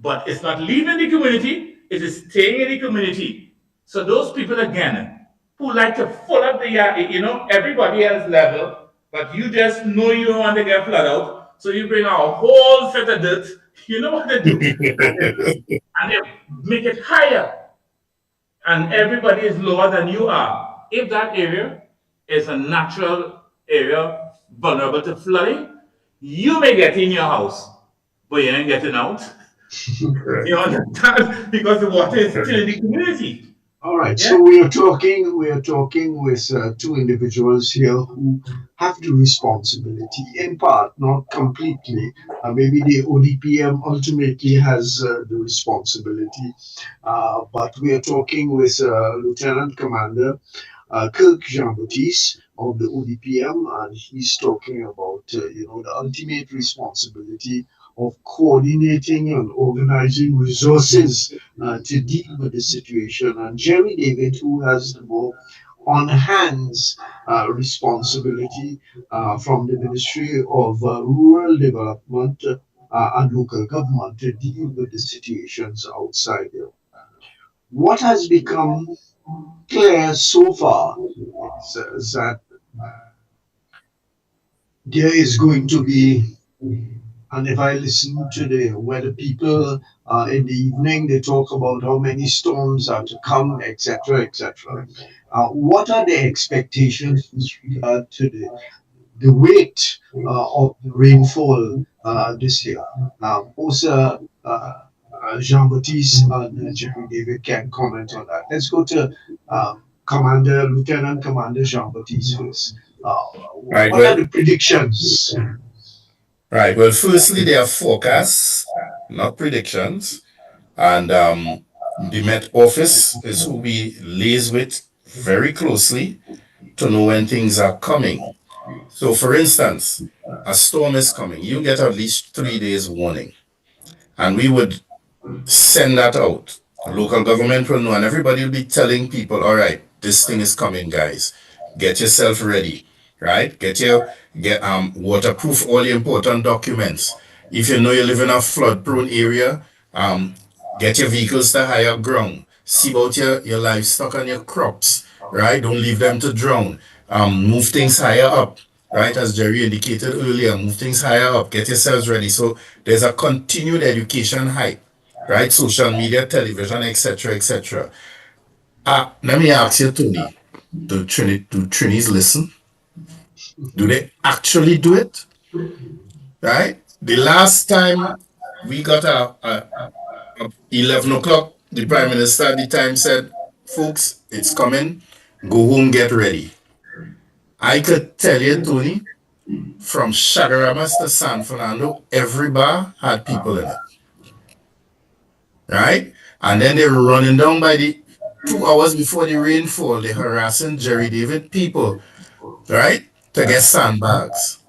but it's not leaving the community, it is staying in the community. So those people again who like to fill up the everybody else level, but you just know you don't want to get flooded out, so you bring out a whole set of dirt. You know what they do, and they make it higher, and everybody is lower than you are. If that area is a natural area vulnerable to flooding, you may get in your house, but you ain't getting out. You understand? Because the water is still in the community. All right, Yeah. so we are talking with two individuals here who have the responsibility, in part, not completely. Maybe the ODPM ultimately has the responsibility, but we are talking with Lieutenant Commander Kirk Jean-Baptiste of the ODPM, and he's talking about the ultimate responsibility of coordinating and organizing resources to deal with the situation. And Jerry David, who has the more on hands responsibility from the Ministry of Rural Development and Local Government to deal with the situations outside there. What has become clear so far is that there is going to be, and if I listen to the weather people in the evening, they talk about how many storms are to come, etc., etc. What are the expectations with regard to the weight of the rainfall this year? Also, Jean Baptiste and Jerry David can comment on that. Let's go to Lieutenant Commander Jean Baptiste first. Right. What are Well, the predictions? right. Well, firstly, they are forecasts, not predictions. And the Met Office is who we liaise with very closely to know when things are coming. So, for instance, a storm is coming. You get at least 3 days warning. And we would send that out. Local government will know, and everybody will be telling people, all right, this thing is coming, guys. Get yourself ready, right? Get waterproof all your important documents. If you know you live in a flood prone area, um get your vehicles to higher ground. See about your livestock and your crops, right? Don't leave them to drown. Move things higher up, right? As Jerry indicated earlier, move things higher up. Get yourselves ready. So there's a continued education hype, right? Social media, television, etc., etc. Let me ask you, Tony. Do Trinis listen? Do they actually do it? Right? The last time we got a 11 o'clock, the Prime Minister at the time said, folks, it's coming. Go home, get ready. I could tell you, Tony, from Chagaramas to San Fernando, every bar had people in it. Right? And then they were running down by the 2 hours before the rainfall, they harassing Jerry David people, right? To get sandbags.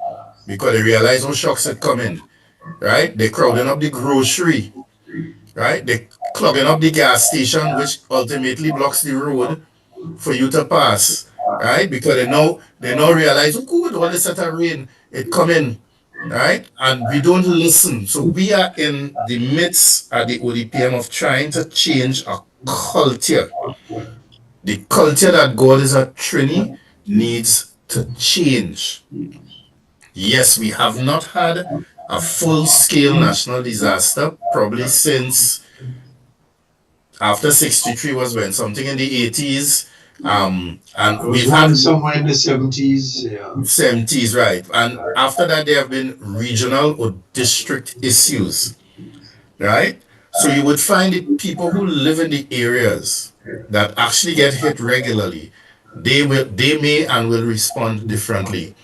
Because they realize no shocks had come in. Right? They crowding up the grocery. Right? They clogging up the gas station, which ultimately blocks the road for you to pass. Right? Because they now realize, oh good, all this set of rain, it coming. Right? And we don't listen. So we are in the midst at the ODPM of trying to change a culture. The culture that God is a Trini needs to change. Yes, we have not had a full-scale national disaster probably since after 63 was when something in the 80s. And There was we've one had somewhere in the 70s. Yeah. 70s, right? And after that, there have been regional or district issues, right? So you would find it people who live in the areas that actually get hit regularly, they may and will respond differently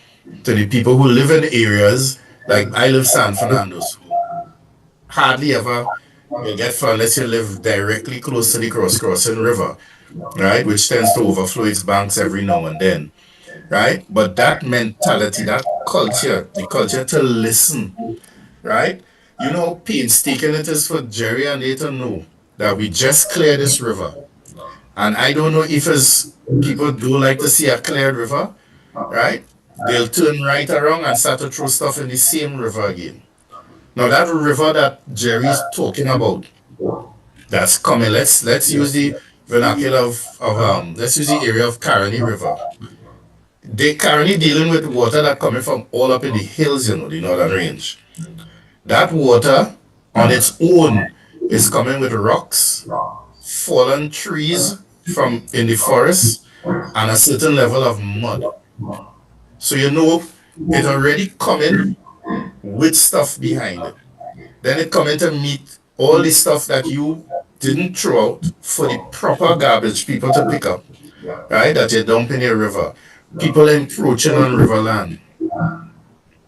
to the people who live in areas like I live San Fernando, so hardly ever you'll get flood unless you live directly close to the crossing river, right? Which tends to overflow its banks every now and then, right? But that mentality, that culture, the culture to listen, right? You know how painstaking it is for Jerry and they to know that we just cleared this river. And I don't know if as people do like to see a cleared river, right? They'll turn right around and start to throw stuff in the same river again. Now that river that Jerry's talking about, that's coming. Let's use the vernacular of let's use the area of Caroni River. They currently dealing with water that coming from all up in the hills, the northern range. That water on its own is coming with rocks, fallen trees from in the forest, and a certain level of mud. So it already coming with stuff behind it. Then it coming to meet all the stuff that you didn't throw out for the proper garbage people to pick up, right? That you dump in your river. People encroaching on river land.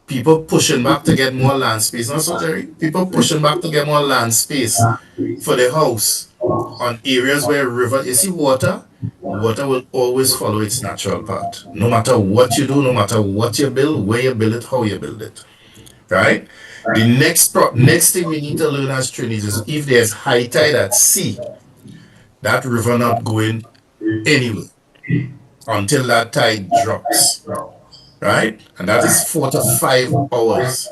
People pushing back to get more land space. Not so, Jerry. People pushing back to get more land space for the house on areas where river, you see water will always follow its natural path. No matter what you do, no matter what you build, where you build it, how you build it. Right? The next thing we need to learn as trainees is if there's high tide at sea, that river not going anywhere until that tide drops. Right? And that is 4 to 5 hours.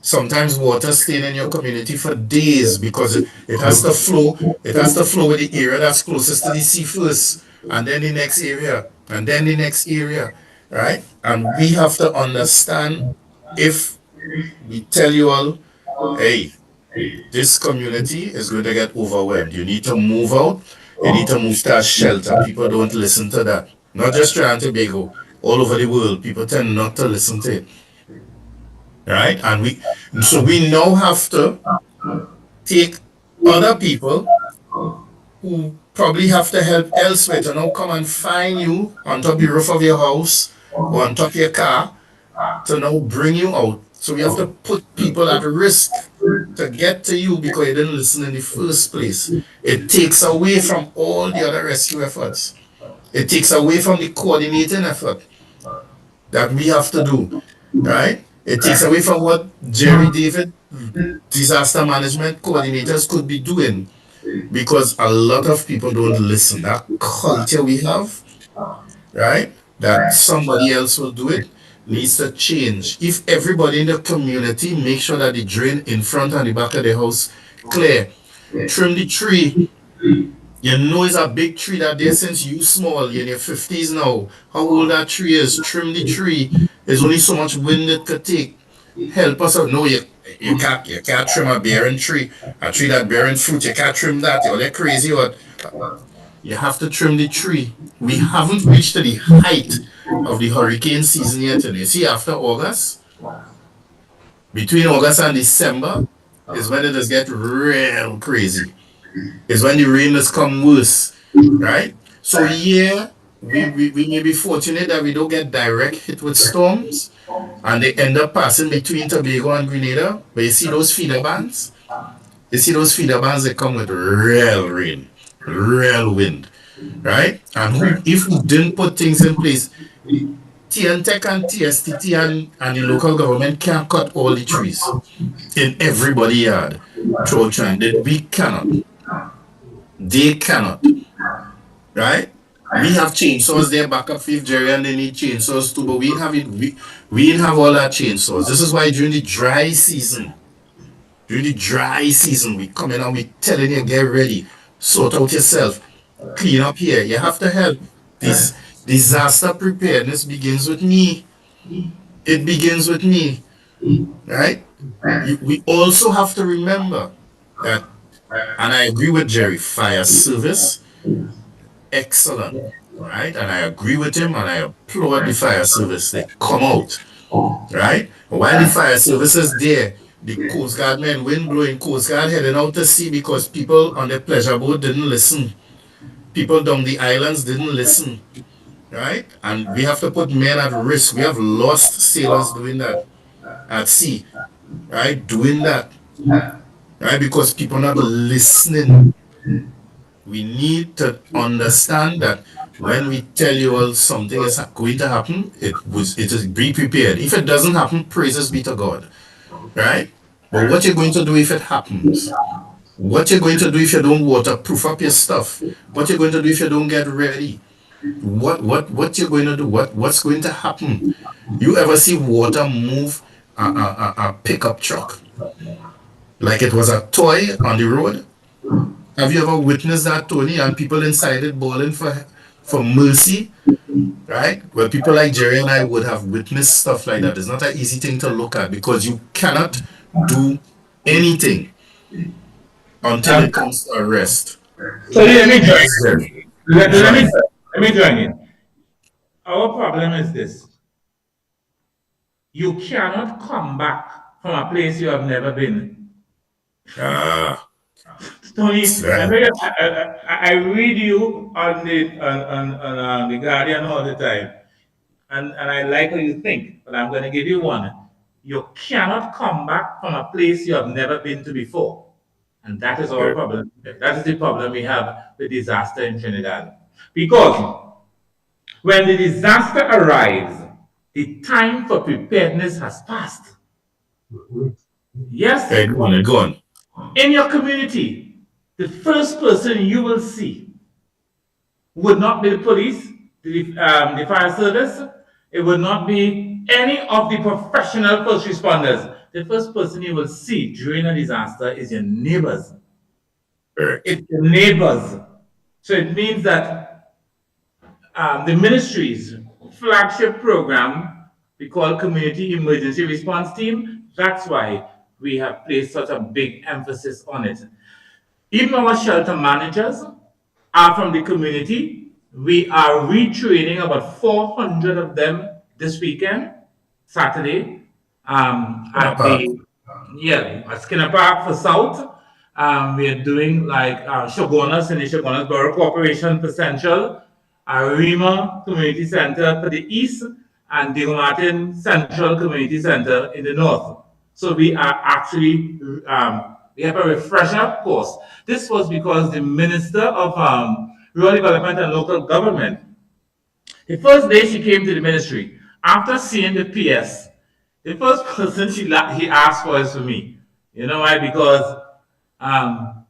Sometimes water staying in your community for days because it has to flow. It has to flow with the area that's closest to the sea first, and then the next area, and then the next area, right? And we have to understand, if we tell you all, hey, this community is going to get overwhelmed. You need to move out. You need to move to a shelter. People don't listen to that. Not just Trinidad and Tobago. All over the world, people tend not to listen to it. Right? And we now have to take other people who probably have to help elsewhere to now come and find you on top of the roof of your house or on top of your car to now bring you out. So we have to put people at risk to get to you because you didn't listen in the first place. It takes away from all the other rescue efforts. It takes away from the coordinating effort that we have to do, right? It takes away from what Jerry David, disaster management coordinators, could be doing, because a lot of people don't listen. That culture we have, right, that somebody else will do it, needs to change. If everybody in the community make sure that the drain in front and the back of the house clear, trim the tree. You know it's a big tree that there since you small, you're in your 50s now. How old that tree is, trim the tree. There's only so much wind it could take. Help us out. No, you can't trim a bearing tree. A tree that bearing fruit, you can't trim that. You're crazy. What? You have to trim the tree. We haven't reached to the height of the hurricane season yet. And you see, after August, between August and December, is when it does get real crazy. Is when the rain has come worse, right? So yeah, we may be fortunate that we don't get direct hit with storms, and they end up passing between Tobago and Grenada. But you see those feeder bands? They come with real rain, real wind, right? And if we didn't put things in place, TNTEC and TSTT and the local government can't cut all the trees in everybody's yard throughout Trinidad. We cannot. They cannot, right? We have chainsaws there back up Fifth Jerry, and they need chainsaws too, but we didn't have all that chainsaws. This is why during the dry season, we come in and we telling you, get ready, sort out yourself, clean up here. You have to help. This disaster preparedness begins with me. It begins with me, right? We also have to remember that. And I agree with Jerry, fire service, excellent, right? And I agree with him, and I applaud the fire service. They come out, right? While the fire service is there, the Coast Guard men, wind blowing, Coast Guard heading out to sea because people on the pleasure boat didn't listen. People down the islands didn't listen, right? And we have to put men at risk. We have lost sailors doing that at sea, right? Doing that. Right, because people not listening. We need to understand that when we tell you all something is going to happen, it is be prepared. If it doesn't happen, praises be to God. Right? But what you're going to do if it happens? What you're going to do if you don't waterproof up your stuff? What you're going to do if you don't get ready? What you're going to do? What's going to happen? You ever see water move a pickup truck? like it was a toy on the road. Have you ever witnessed that, Tony? And people inside it bawling for mercy, right? Well, people like Jerry and I would have witnessed stuff like that. It's not an easy thing to look at because you cannot do anything until Um, it comes to arrest. so let me join. Yes, Jerry. Let me Join. let me join in. Our problem is this: you cannot come back from a place you have never been. Ah, Tony, I, right. know I read you on the Guardian all the time, and I like how you think, but I'm going to give you one. You cannot come back from a place you have never been to before. And that is our problem. That is the problem we have with disaster in Trinidad. Because when the disaster arrives, the time for preparedness has passed. Yes, Okay, go on, go on. in your community, the first person you will see would not be the police, the fire service, it would not be any of the professional first responders. The first person you will see during a disaster is your neighbors. Correct. It's your neighbors. So it means that the ministry's flagship program, we call Community Emergency Response Team, that's why we have placed such a big emphasis on it. Even our shelter managers are from the community. We are retraining about 400 of them this weekend, Saturday, at Park. at Skinner Park for South. We are doing like Shogunas in the Shogunas Borough Corporation for Central, Arima Community Center for the East, and Diego Martin Central Community Center in the North. So we are actually we have a refresher course. This was because the Minister of Rural Development and Local Government, the first day she came to the ministry, after seeing the PS, the first person he asked for is for me. You know why? Because um,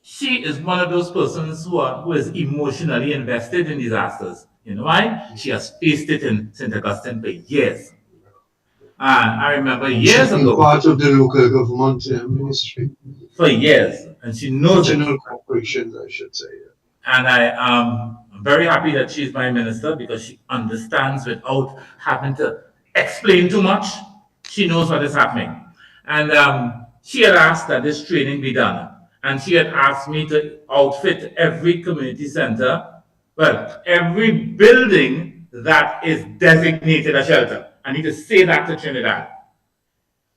she is one of those persons who is emotionally invested in disasters. You know why? She has faced it in St. Augustine for years. And I remember And she's years been ago, part of the local government ministry, for years, and she knows it. regional corporations, I should say. And I am very happy that she's my minister because she understands without having to explain too much. She knows what is happening. And she had asked that this training be done. And she had asked me to outfit every community center, well, every building that is designated a shelter. I need to say that to Trinidad.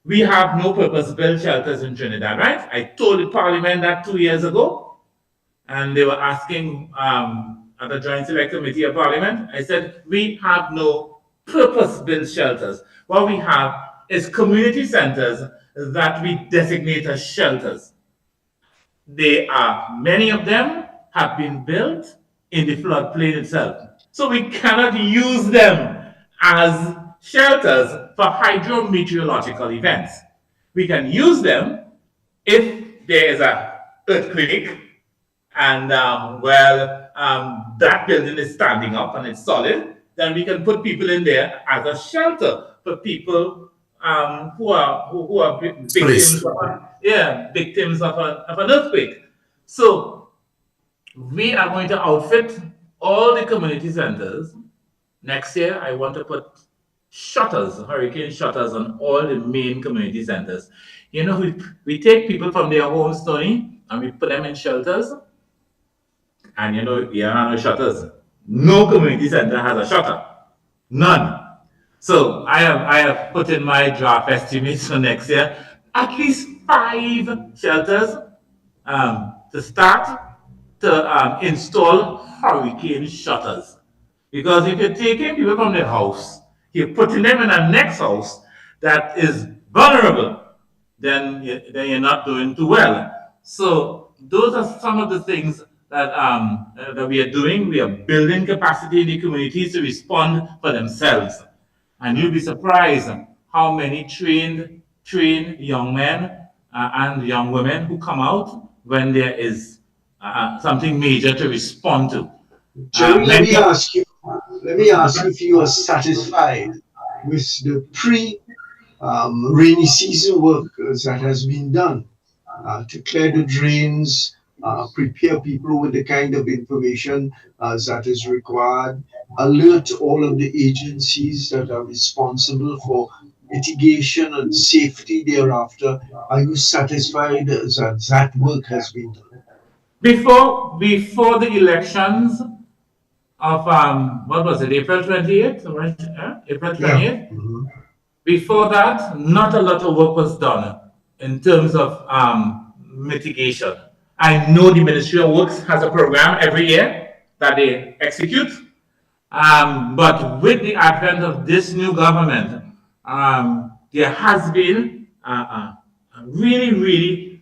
We have no purpose-built shelters in Trinidad, right? I told the parliament that 2 years ago, and they were asking at the Joint Select Committee of Parliament. I said, we have no purpose-built shelters. What we have is community centers that we designate as shelters. Many of them have been built in the floodplain itself. So we cannot use them as shelters for hydrometeorological events. We can use them if there is an earthquake and that building is standing up and it's solid, then we can put people in there as a shelter for people who are Please. victims of an earthquake. So we are going to outfit all the community centers. Next year, I want to put shutters, hurricane shutters on all the main community centers. You know, we take people from their homes, Tony, and we put them in shelters. And you know, there are no shutters. No community center has a shutter. None. So I have put in my draft estimates for next year at least 5 shelters to start to install hurricane shutters. Because if you're taking people from their house, you're putting them in a next house that is vulnerable, then you're not doing too well. So those are some of the things that we are doing. We are building capacity in the communities to respond for themselves. And you'll be surprised how many trained young men and young women who come out when there is something major to respond to. Jerry, Many, let me ask you if you are satisfied with the pre rainy season work that has been done to clear the drains, prepare people with the kind of information that is required, alert all of the agencies that are responsible for mitigation and safety thereafter. Are you satisfied that that work has been done? Before the elections of what was it, April 28th, right? April Yeah. 28th. Before that, not a lot of work was done in terms of mitigation. I know the Ministry of Works has a program every year that they execute, but with the advent of this new government, there has been a really, really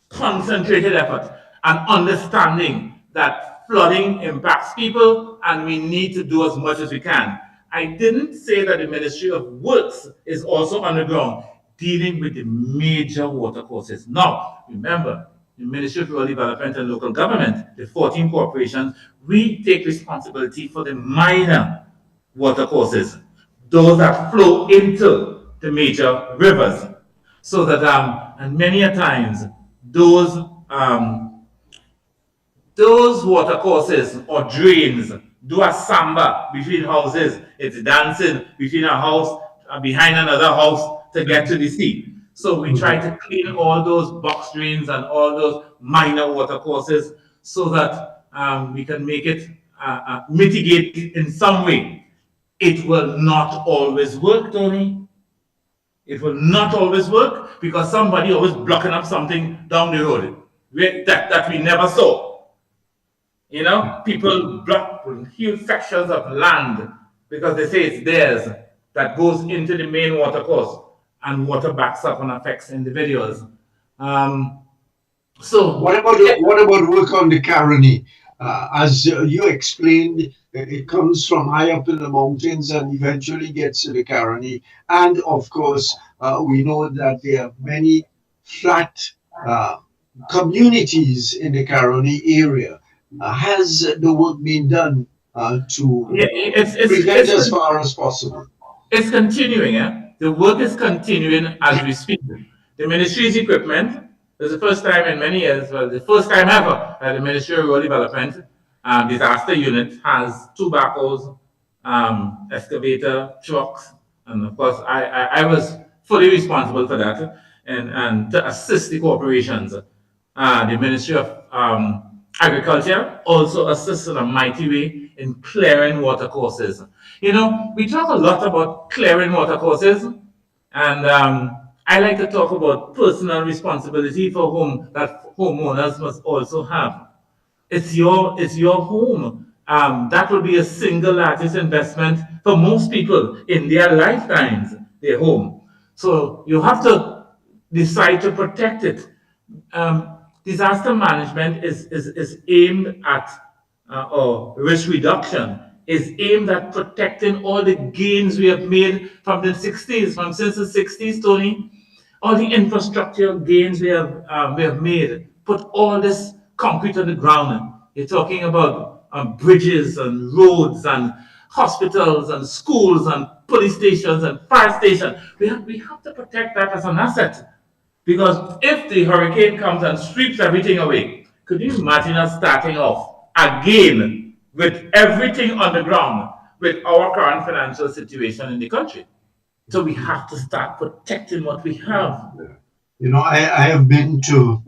concentrated effort and understanding that flooding impacts people and we need to do as much as we can. I didn't say that the Ministry of Works is also on the ground dealing with the major water courses. Now, remember, the Ministry of Rural Development and Local Government, the 14 corporations, we take responsibility for the minor water courses, those that flow into the major rivers. So that and many a times those those water courses or drains do a samba between houses. It's dancing between a house behind another house to get to the sea. So we try to clean all those box drains and all those minor water courses so that we can make it mitigate in some way. It will not always work, Tony. It will not always work because somebody always blocking up something down the road that we never saw. You know, people block huge sections of land because they say it's theirs that goes into the main water course and water backs up and affects individuals. Um, What so, about work on the Caroni? As you explained, it comes from high up in the mountains and eventually gets to the Caroni. And of course, we know that there are many flat uh, communities in the Caroni area. Has the work been done to yeah, prevent as far as possible? it's continuing, eh? The work is continuing as we speak. The ministry's equipment is the first time in many years, well, the first time ever that the Ministry of Rural Development disaster unit has two backhoes, excavator, trucks, and of course I was fully responsible for that and to assist the corporations. The Ministry of Agriculture also assists in a mighty way in clearing water courses. You know, we talk a lot about clearing water courses, and I like to talk about personal responsibility for whom that homeowners must also have. It's your home. That will be a single largest investment for most people in their lifetimes, their home. So you have to decide to protect it. Disaster management is aimed at, or risk reduction is aimed at protecting all the gains we have made from the 60s, from since the 60s, Tony, all the infrastructure gains we have made, put all this concrete on the ground. You're talking about bridges and roads and hospitals and schools and police stations and fire stations. We have to protect that as an asset. Because if the hurricane comes and sweeps everything away, could you imagine us starting off again with everything on the ground with our current financial situation in the country? So we have to start protecting what we have. You know, I have been to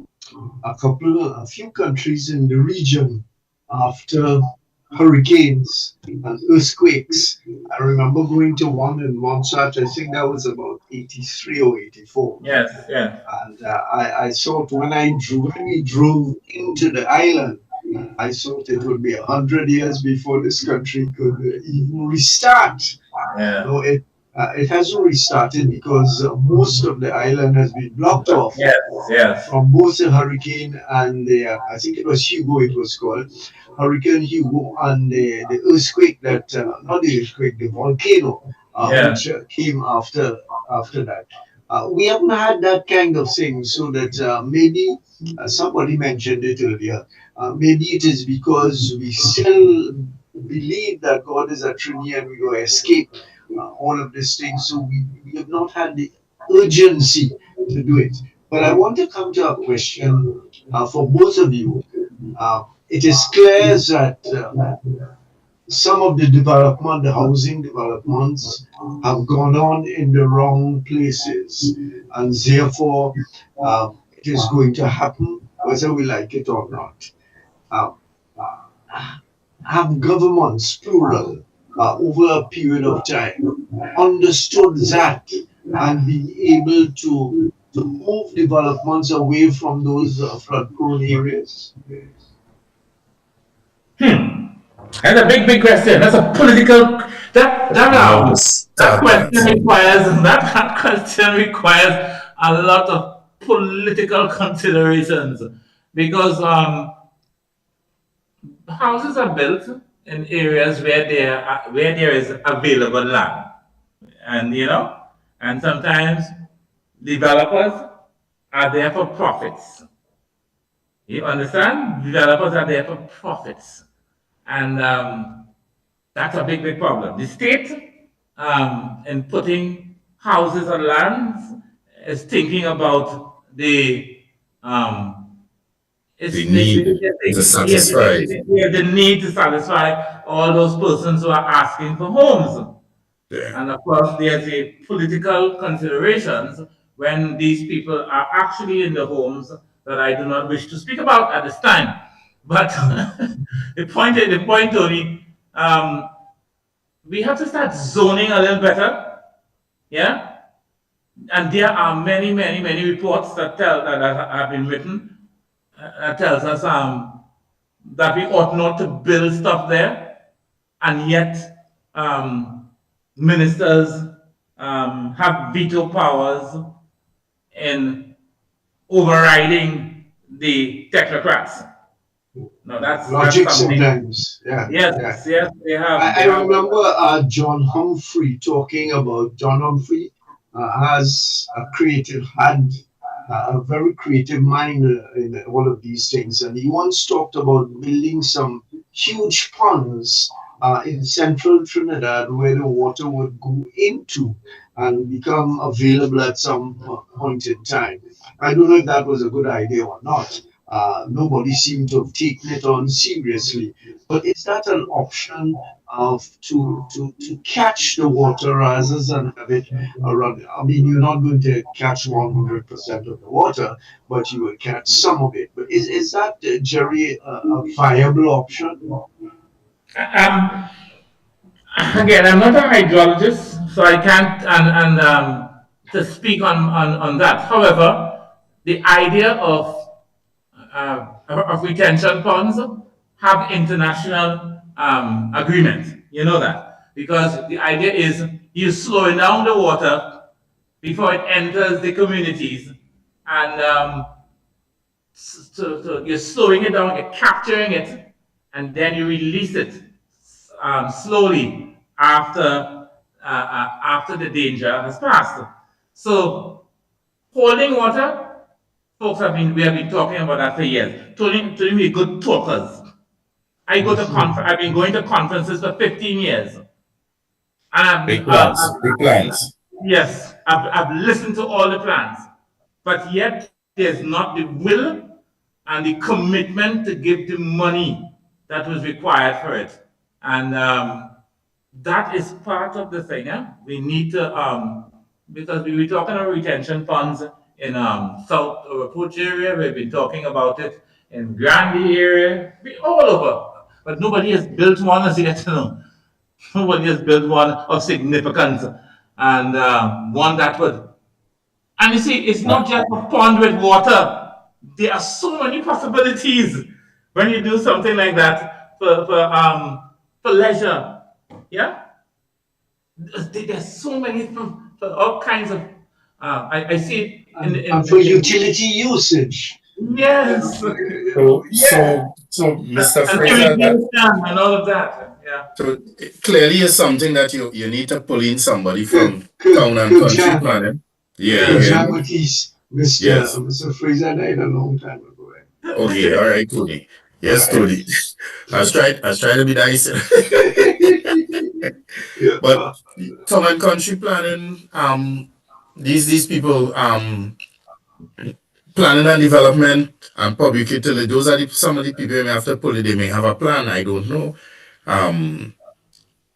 a few countries in the region after hurricanes and earthquakes. I remember going to one in Montserrat, I think that was about 83 or 84. Yes, yes, And I thought when we drove into the island, I thought it would be 100 years before this country could even restart. yeah, No, it hasn't restarted because most of the island has been blocked off yes, yes, from both the hurricane and I think it was Hugo, it was called Hurricane Hugo, and the earthquake that, not the earthquake, the volcano, yeah, which came after that. We haven't had that kind of thing, so that maybe somebody mentioned it earlier. Maybe it is because we still believe that God is a Trinity and we will escape all of these things. So we have not had the urgency to do it. But I want to come to a question for both of you. It is clear that some of the development, the housing developments, have gone on in the wrong places, and therefore it is going to happen whether we like it or not. Um, have governments, plural, over a period of time, understood that and been able to move developments away from those flood-prone areas? That's a big, big question. That's a political. That Start that. question requires that question requires a lot of political considerations because houses are built in areas where there is available land, and and sometimes developers are there for profits. You understand? Developers are there for profits, and that's a big, big problem. The state, in putting houses on lands, is thinking about um, The need to satisfy. the need to satisfy all those persons who are asking for homes. Yeah. And of course, there's a political considerations when these people are actually in the homes that I do not wish to speak about at this time. But the point, Tony, we have to start zoning a little better, yeah. And there are many, many, many reports that have been written that tells us that we ought not to build stuff there, and yet ministers have veto powers in overriding the technocrats. No, that's Logic something. sometimes, yeah. Yes, yes, they have. I remember John Humphrey has had a very creative mind in all of these things, and he once talked about building some huge ponds in central Trinidad where the water would go into and become available at some point in time. I don't know if that was a good idea or not. Nobody seemed to have taken it on seriously. But is that an option of to catch the water rather than have it around? I mean, you're not going to catch 100% of the water, but you will catch some of it. But is that, Jerry, a viable option? Um, Again, I'm not a hydrologist, so I can't to speak on that. However, the idea of retention ponds have international agreement. You know that because the idea is you slowing down the water before it enters the communities, and so you're slowing it down, you're capturing it, and then you release it slowly after the danger has passed. So holding water, folks we have been talking about that for years. Tony, we're good talkers. I've been going to conferences for 15 years. And Big plans. Big plans. yes, I've listened to all the plans, but yet there's not the will and the commitment to give the money that was required for it. And that is part of the thing. We need to, because we were talking about retention funds in South Approach area, we've been talking about it in Grandy area, all over. But nobody has built one as yet. Nobody has built one of significance, and one that would. And you see, it's not just a pond with water. There are so many possibilities when you do something like that for leisure. Yeah, there's so many for all kinds of. I see it And for utility usage. yes, So, Mr. and Fraser, irrigation and all of that. Yeah. so it clearly is something that you need to pull in somebody from Could, town and could country Jan, planning. Yeah, Yeah. could yeah. Jan Matisse, Yes. Mr. Fraser died a long time ago. Okay, all right, Tony. Yes, Tony. I was trying to be nice. Yeah. But town and country planning, these people, planning and development and public utility, those are some of the people who may have to pull it. They may have a plan. I don't know. Um,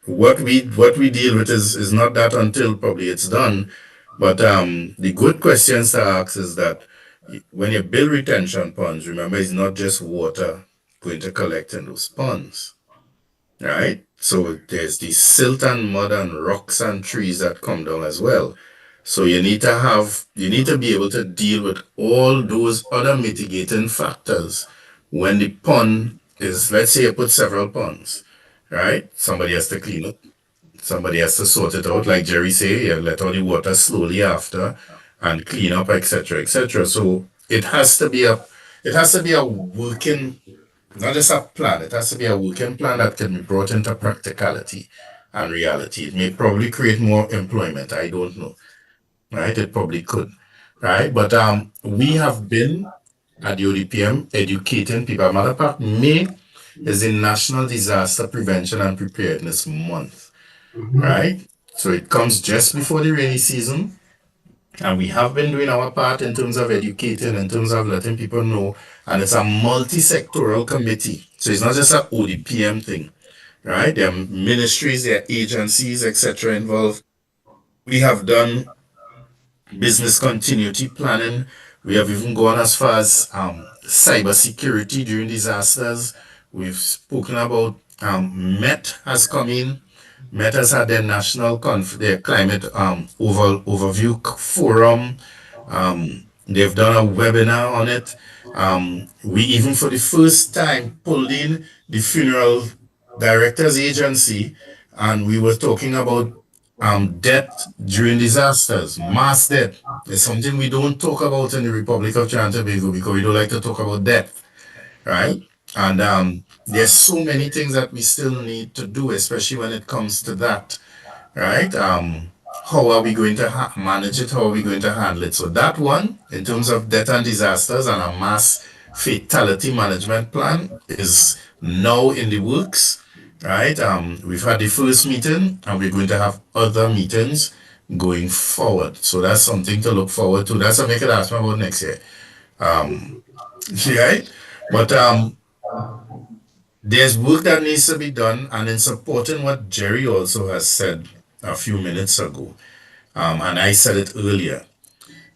what we deal with is not that until probably it's done. But the good questions to ask is that when you build retention ponds, remember it's not just water going to collect in those ponds, right? So there's the silt and mud and rocks and trees that come down as well. So you need to be able to deal with all those other mitigating factors when the pond is, let's say you put several ponds, right? Somebody has to clean it. Somebody has to sort it out, like Jerry say, you let all the water slowly after and clean up, etc., etc. So it has to be a working, not just a plan. It has to be a working plan that can be brought into practicality and reality. It may probably create more employment. I don't know, right? It probably could, right? But we have been at the ODPM educating people. Matter of fact, May is the National Disaster Prevention and Preparedness Month, right? So it comes just before the rainy season, and we have been doing our part in terms of educating, in terms of letting people know. And it's a multi-sectoral committee. So it's not just an ODPM thing, right? There are ministries, there are agencies, etc. involved. We have done business continuity planning. We have even gone as far as cyber security during disasters. We've spoken about Met has come in. Met has had their their climate overview forum. They've done a webinar on it. We even for the first time pulled in the funeral directors agency, and we were talking about death during disasters, mass death. It's something we don't talk about in the Republic of Trinidad and Tobago because we don't like to talk about death, right? And there's so many things that we still need to do, especially when it comes to that, right? How are we going to manage it? How are we going to handle it? So that one, in terms of death and disasters and a mass fatality management plan, is now in the works, right? We've had the first meeting, and we're going to have other meetings going forward. So that's something to look forward to. That's something I could ask me about next year, right? But there's work that needs to be done, and in supporting what Jerry also has said a few minutes ago, and I said it earlier,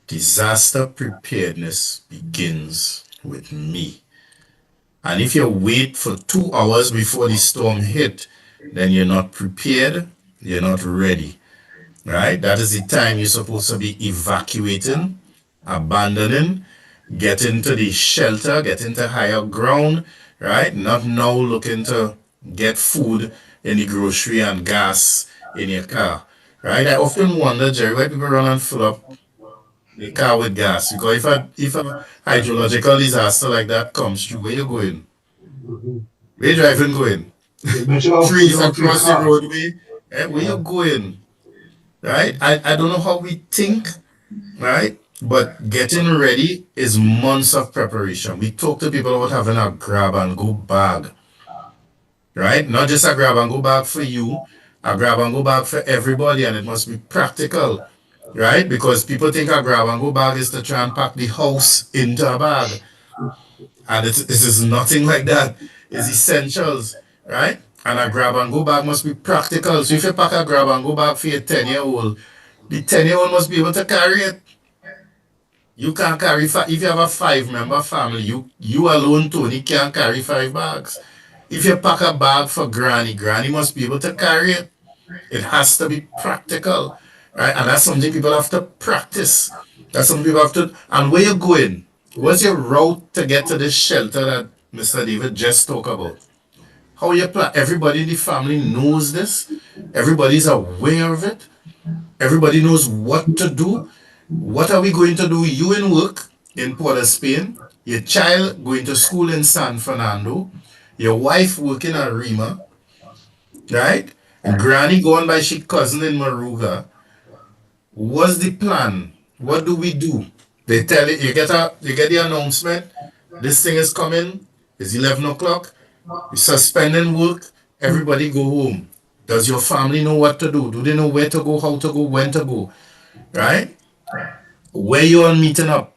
disaster preparedness begins with me. And if you wait for 2 hours before the storm hit, then you're not prepared, you're not ready, right? That is the time you're supposed to be evacuating, abandoning, get into the shelter, get into higher ground, right? Not now looking to get food in the grocery and gas in your car, right? I often wonder, Jerry, why people run and fill up the car with gas. Because if a hydrological disaster like that comes through, where you going? Where you driving going? You better off Trees without your across the car. roadway. Where you going? Right? I don't know how we think, right? But getting ready is months of preparation. We talk to people about having a grab and go bag, right? Not just a grab and go bag for you, a grab and go bag for everybody, and it must be practical, right? Because people think a grab and go bag is to try and pack the house into a bag, and this is nothing like that. It's essentials, right? And a grab and go bag must be practical. So if you pack a grab and go bag for your 10-year-old, the 10-year-old must be able to carry it. You can't carry if you have a 5-member family, you alone, Tony, can't carry 5 bags. If you pack a bag for granny must be able to carry it. It has to be practical, right? And that's something people have to practice. That's something people have to. And where you going? What's your route to get to this shelter that Mr. David just talked about? How you plan? Everybody in the family knows this. Everybody's aware of it. Everybody knows what to do. What are we going to do? You in work in Port of Spain, your child going to school in San Fernando, your wife working at Rima, right? And granny going by she cousin in Maruga. What's the plan? What do we do? They tell it, you get the announcement, this thing is coming, it's 11 o'clock, we're suspending work, everybody go home. Does your family know what to do? Do they know where to go, how to go, when to go? Right? Where you all meeting up?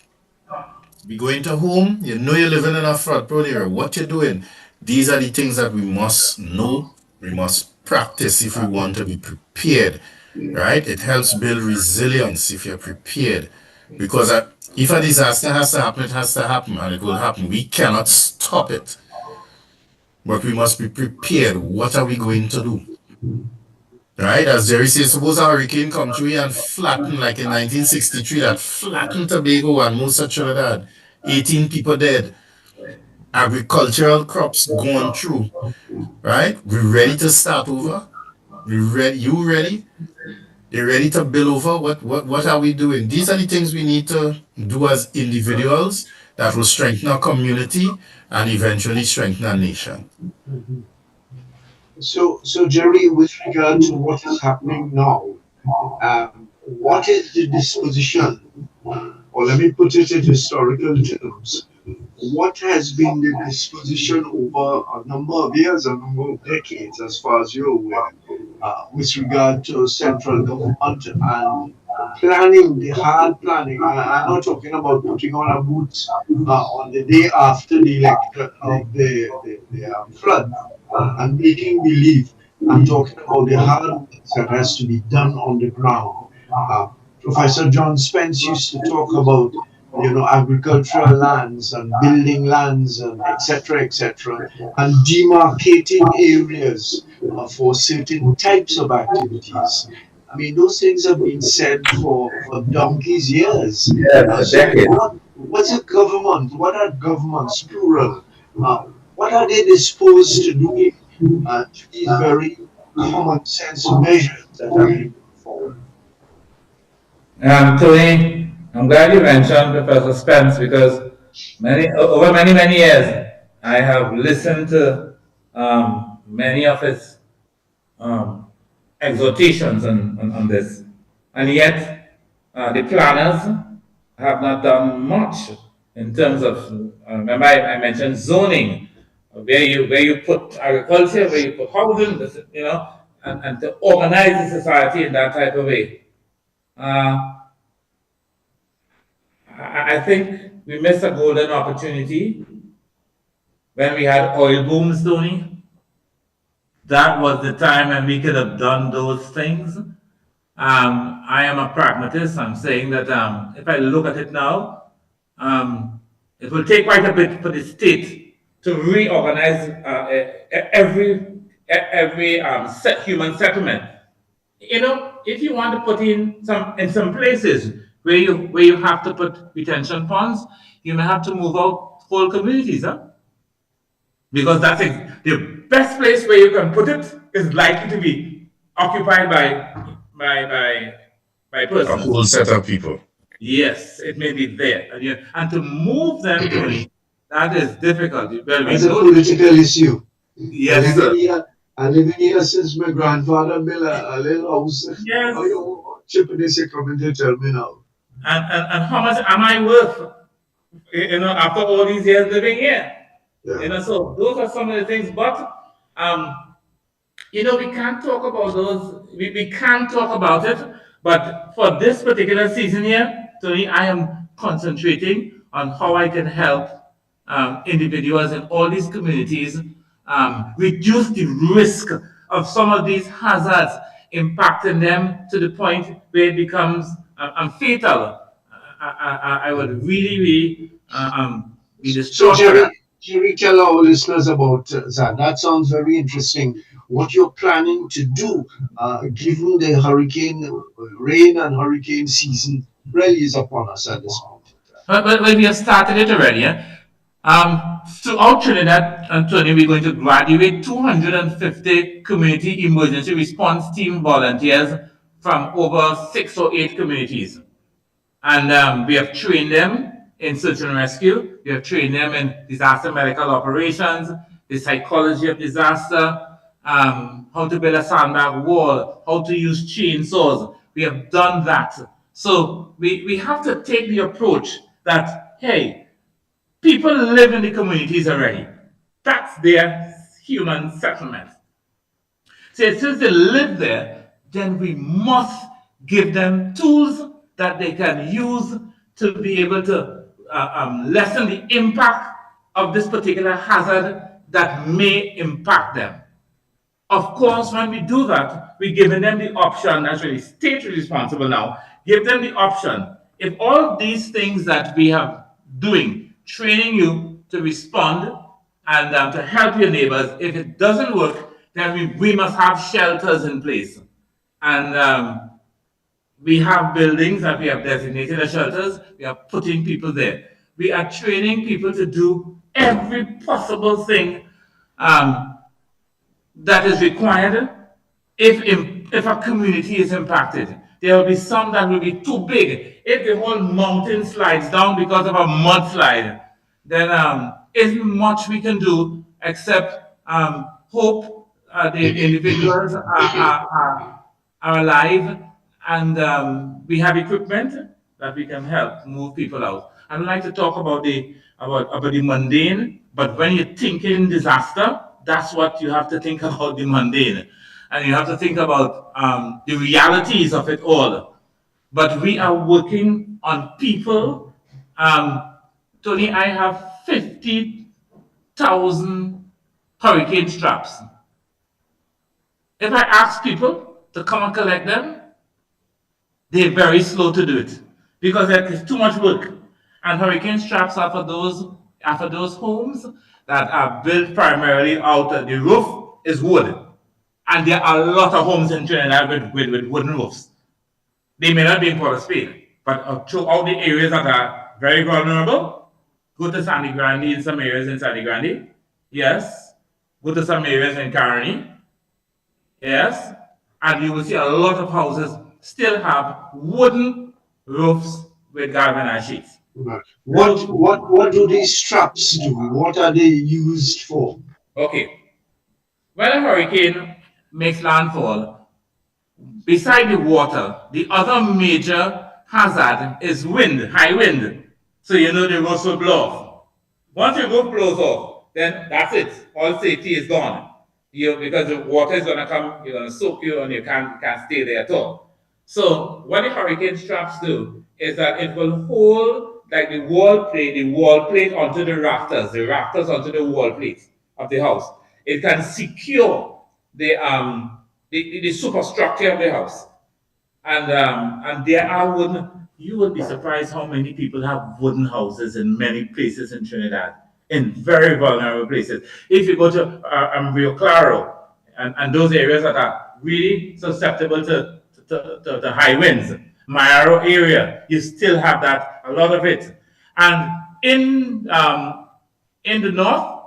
Be going to home, you know you're living in a flood prone area. What you're doing? These are the things that we must know, we must practice if we want to be prepared. Right? It helps build resilience if you're prepared. Because if a disaster has to happen, it has to happen, and it will happen. We cannot stop it. But we must be prepared. What are we going to do? Right? As Jerry says, suppose a hurricane come through and flatten like in 1963, that flattened Tobago and most of Trinidad. 18 people dead. Agricultural crops gone through. Right? We ready to start over? We ready? You ready? You ready to build over? What are we doing? These are the things we need to do as individuals that will strengthen our community and eventually strengthen our nation. So Jerry, with regard to what is happening now, what is the disposition, or let me put it in historical terms, what has been the disposition over a number of years, a number of decades, as far as you're aware, with regard to central government and planning, the hard planning? I'm not talking about putting on a boots on the day after the election of the flood and making believe. I'm talking about the hard work that has to be done on the ground. Uh, Professor John Spence used to talk about, agricultural lands and building lands and etc., and demarcating areas for certain types of activities. I mean, those things have been said for donkey's years. Yes, a So decade. what's a government? What are governments, plural? What are they disposed to do to these very common sense measures that are being put forward? Tony, I'm glad you mentioned Professor Spence because over many years I have listened to many of his um, exhortations on this, and yet the planners have not done much in terms of. Remember, I mentioned zoning, where you put agriculture, where you put housing, and to organize the society in that type of way. Uh, I think we missed a golden opportunity when we had oil booms, Tony. That was the time when we could have done those things. I am a pragmatist. I'm saying that if I look at it now, it will take quite a bit for the state to reorganize every human settlement. If you want to put in some places where you have to put retention ponds, you may have to move out whole communities, huh? Because the best place where you can put it is likely to be occupied by by by A persons. whole set of people. Yes, it may be there, and to move them, Tony, that is difficult. Well, we That's a know. political issue. I Yes, live in sir. here. I live in here since my grandfather built a little house. How Yes, you chipping this coming to tell me now? and how much am I worth? After all these years living here. Yeah. So those are some of the things. But um, we can't talk about those. We can't talk about it. But for this particular season here, Tony, I am concentrating on how I can help individuals in all these communities reduce the risk of some of these hazards impacting them to the point where it becomes fatal. I would really be So distraught for that. Jerry, tell our listeners about that. That sounds very interesting. What you're planning to do, given the hurricane rain and hurricane season really is upon us at this point in time. But we have started it already. Throughout Trinidad and Tony, we're going to graduate 250 community emergency response team volunteers from over 6 or 8 communities. And we have trained them in search and rescue. We have trained them in disaster medical operations, the psychology of disaster, how to build a sandbag wall, how to use chainsaws. We have done that. So we have to take the approach that, hey, people live in the communities already. That's their human settlement. So since they live there, then we must give them tools that they can use to be able to lessen the impact of this particular hazard that may impact them. Of course, when we do that, we're giving them the option, that's really state responsible now, give them the option. If all these things that we have doing, training you to respond and to help your neighbors, if it doesn't work, then we must have shelters in place. And we have buildings that we have designated as shelters. We are putting people there. We are training people to do every possible thing um, that is required if a community is impacted. There will be some that will be too big. If the whole mountain slides down because of a mudslide, then isn't much we can do except hope the individuals are alive and we have equipment that we can help move people out. I don't like to talk about the mundane, but when you're thinking disaster, that's what you have to think about the mundane, and you have to think about the realities of it all. But we are working on people. Tony, I have 50,000 hurricane straps. If I ask people to come and collect them, they're very slow to do it because there's too much work. And hurricane straps are for those homes that are built primarily out of the roof is wood. And there are a lot of homes in Trinidad with wooden roofs. They may not be in Port of Spain, but throughout the areas that are very vulnerable, go to Sandy Grande in some areas in Sandy Grande. Yes. Go to some areas in Caroni. Yes. And you will see a lot of houses still have wooden roofs with galvanized sheets. What do these straps do? What are they used for? Okay. When a hurricane makes landfall, beside the water, the other major hazard is wind, high wind. So you know the roofs will blow off. Once your roof blows off, then that's it. All safety is gone. Because the water is gonna come, you're gonna soak you, and you can't stay there at all. So what the hurricane straps do is that it will hold like the wall plate onto the rafters onto the wall plate of the house. It can secure the superstructure of the house. And there are wooden. You will be surprised how many people have wooden houses in many places in Trinidad, in very vulnerable places. If you go to Rio Claro and those areas that are really susceptible to high winds, Mayaro area, you still have that, a lot of it. And in the north,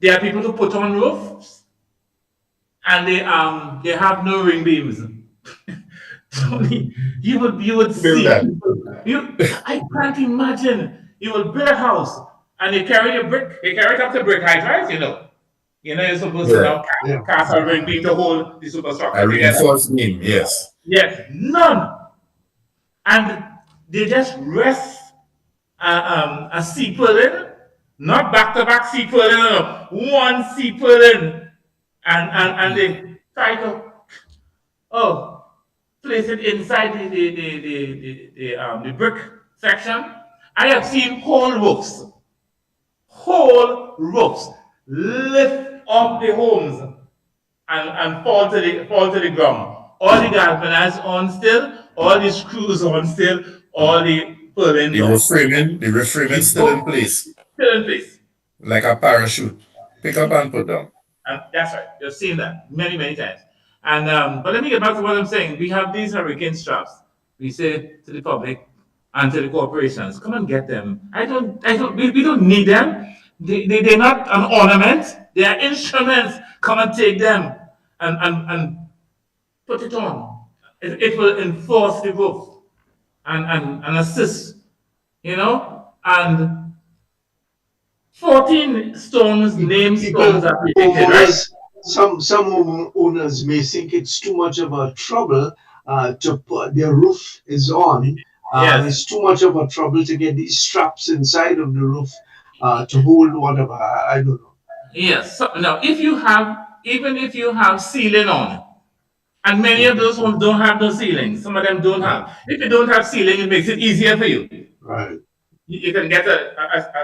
there are people who put on roofs and they have no ring beams. Tony, you would see that. I can't imagine. You will build a house and they carry it up to brick height, right? You're supposed to now cast a ring beam to hold the superstructure I together. reinforce name, yes. Yes, none. And they just rest a sea purlin, not back-to-back sea purlin, no. One sea purlin. And they try to place it inside the brick section. I have seen whole roofs lift up the homes and fall to the ground. All the galvanized on still, all the screws on still, all the purlins The on. reframing still in place, Still in place. like a parachute. Pick up and put down. And that's right. You've seen that many, many times. And but let me get back to what I'm saying. We have these hurricane straps. We say to the public and to the corporations, come and get them. We don't need them. They're not an ornament. They are instruments. Come and take them and put it on. It will enforce the roof and assist, and 14 stones, named stones are predicted, right? Some owners may think it's too much of a trouble to put their roof is on. Yes. It's too much of a trouble to get these straps inside of the roof to hold whatever. I don't know. Yes. So now, even if you have ceiling on, and many of those homes don't have no ceiling, some of them don't have. If you don't have ceiling, it makes it easier for you. Right. You can get a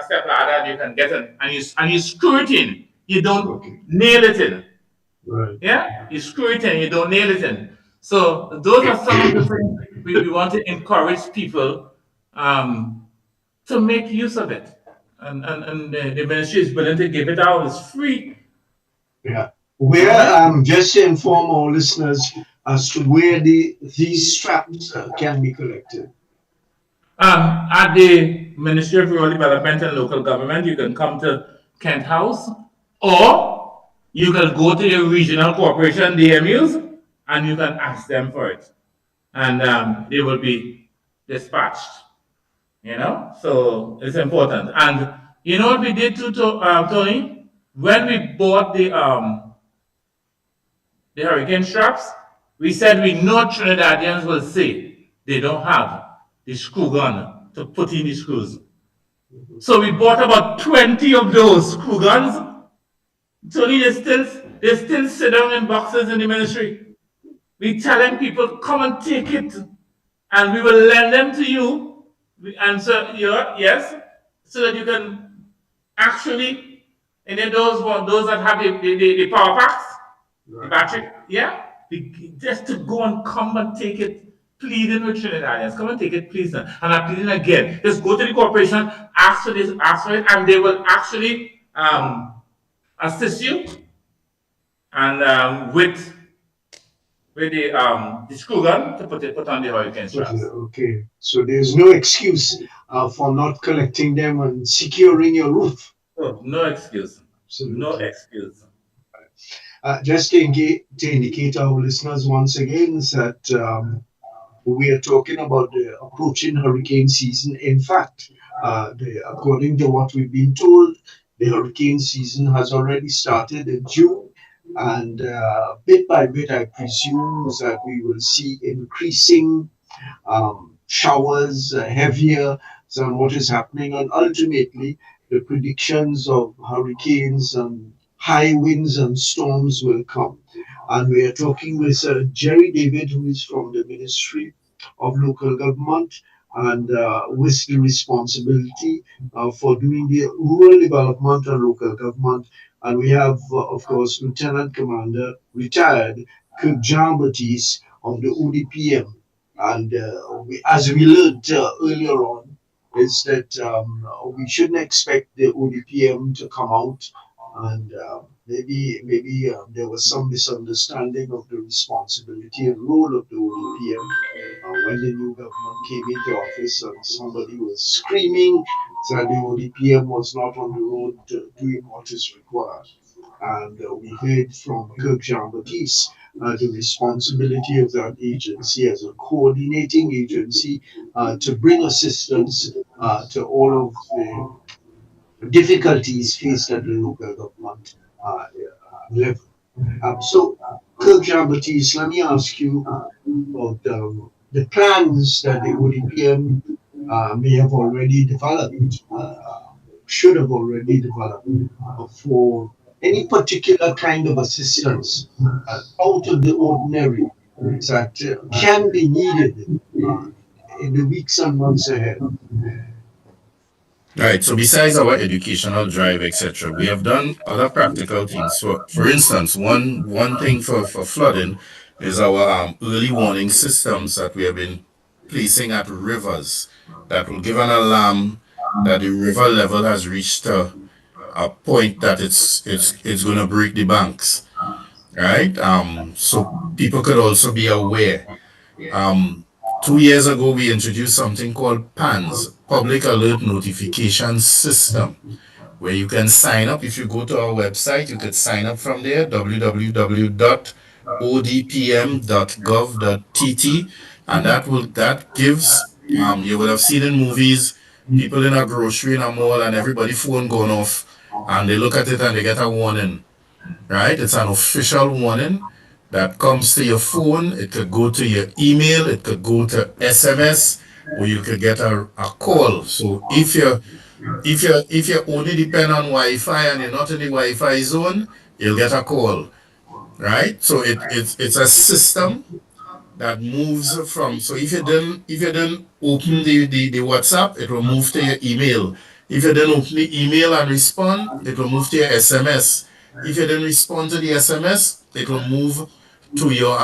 step ladder, and you can get it, and you screw it in. You don't Okay. nail it in. Right. Yeah, you screw it in, you don't nail it in. So those are some of the things we want to encourage people um, to make use of it. And the ministry is willing to give it out. It's free. Yeah. Where just to inform our listeners as to where these straps can be collected. At the Ministry of Rural Development and Local Government, you can come to Kent House, or you can go to your regional corporation, DMUs, and you can ask them for it. And they will be dispatched. So it's important. And you know what we did too, Tony? When we bought the hurricane straps, we said we know Trinidadians will say they don't have the screw gun to put in the screws. So we bought about 20 of those screw guns. Tony, they still sit down in boxes in the ministry. We telling people, come and take it, and we will lend them to you. And so, yes, so that you can actually, and then those that have the power packs, the battery, yeah, just to go and come and take it, pleading with Trinidadians, come and take it, please. And I'm pleading again, just go to the corporation, ask for this, ask for it, and they will actually assist you and with the screw gun to put on the hurricane straps. Okay. So there's no excuse for not collecting them and securing your roof. Oh, no excuse. Absolutely. No excuse. Just to indicate our listeners once again that we are talking about the approaching hurricane season. In fact, according to what we've been told, the hurricane season has already started in June. And bit by bit, I presume that we will see increasing showers, heavier than what is happening. And ultimately, the predictions of hurricanes and high winds and storms will come. And we are talking with Jerry David, who is from the Ministry of Local Government and with the responsibility for doing the rural development and local government. And we have, of course, Lieutenant Commander, retired Kirk Jean Baptiste of the ODPM. And as we learned earlier on, is that we shouldn't expect the ODPM to come out and maybe there was some misunderstanding of the responsibility and role of the ODPM when the new government came into office, and somebody was screaming that the ODPM was not on the road doing what is required. And we heard from Kirk Jean Baptiste the responsibility of that agency as a coordinating agency to bring assistance to all of the difficulties faced at the local government level. So, Kirk Jean Baptiste, let me ask you about the plans that the ODPM may have already developed, should have already developed for any particular kind of assistance out of the ordinary that can be needed in the weeks and months ahead. Right. So besides our educational drive, etc., we have done other practical things. For instance, one thing for flooding is our early warning systems that we have been placing at rivers that will give an alarm that the river level has reached a point that it's going to break the banks. Right. So people could also be aware. 2 years ago, we introduced something called PANS, Public Alert Notification System, where you can sign up. If you go to our website, you could sign up from there, www.odpm.gov.tt, and that gives, you would have seen in movies, people in a grocery in a mall and everybody phone going off, and they look at it and they get a warning, right? It's an official warning that comes to your phone. It could go to your email, it could go to SMS, or you could get a call. So if you only depend on Wi-Fi and you're not in the Wi-Fi zone, you'll get a call. right? So it's a system that moves from, so if you didn't open the WhatsApp, it will move to your email. If you didn't open the email and respond, it will move to your SMS. If you didn't respond to the SMS, it will move to your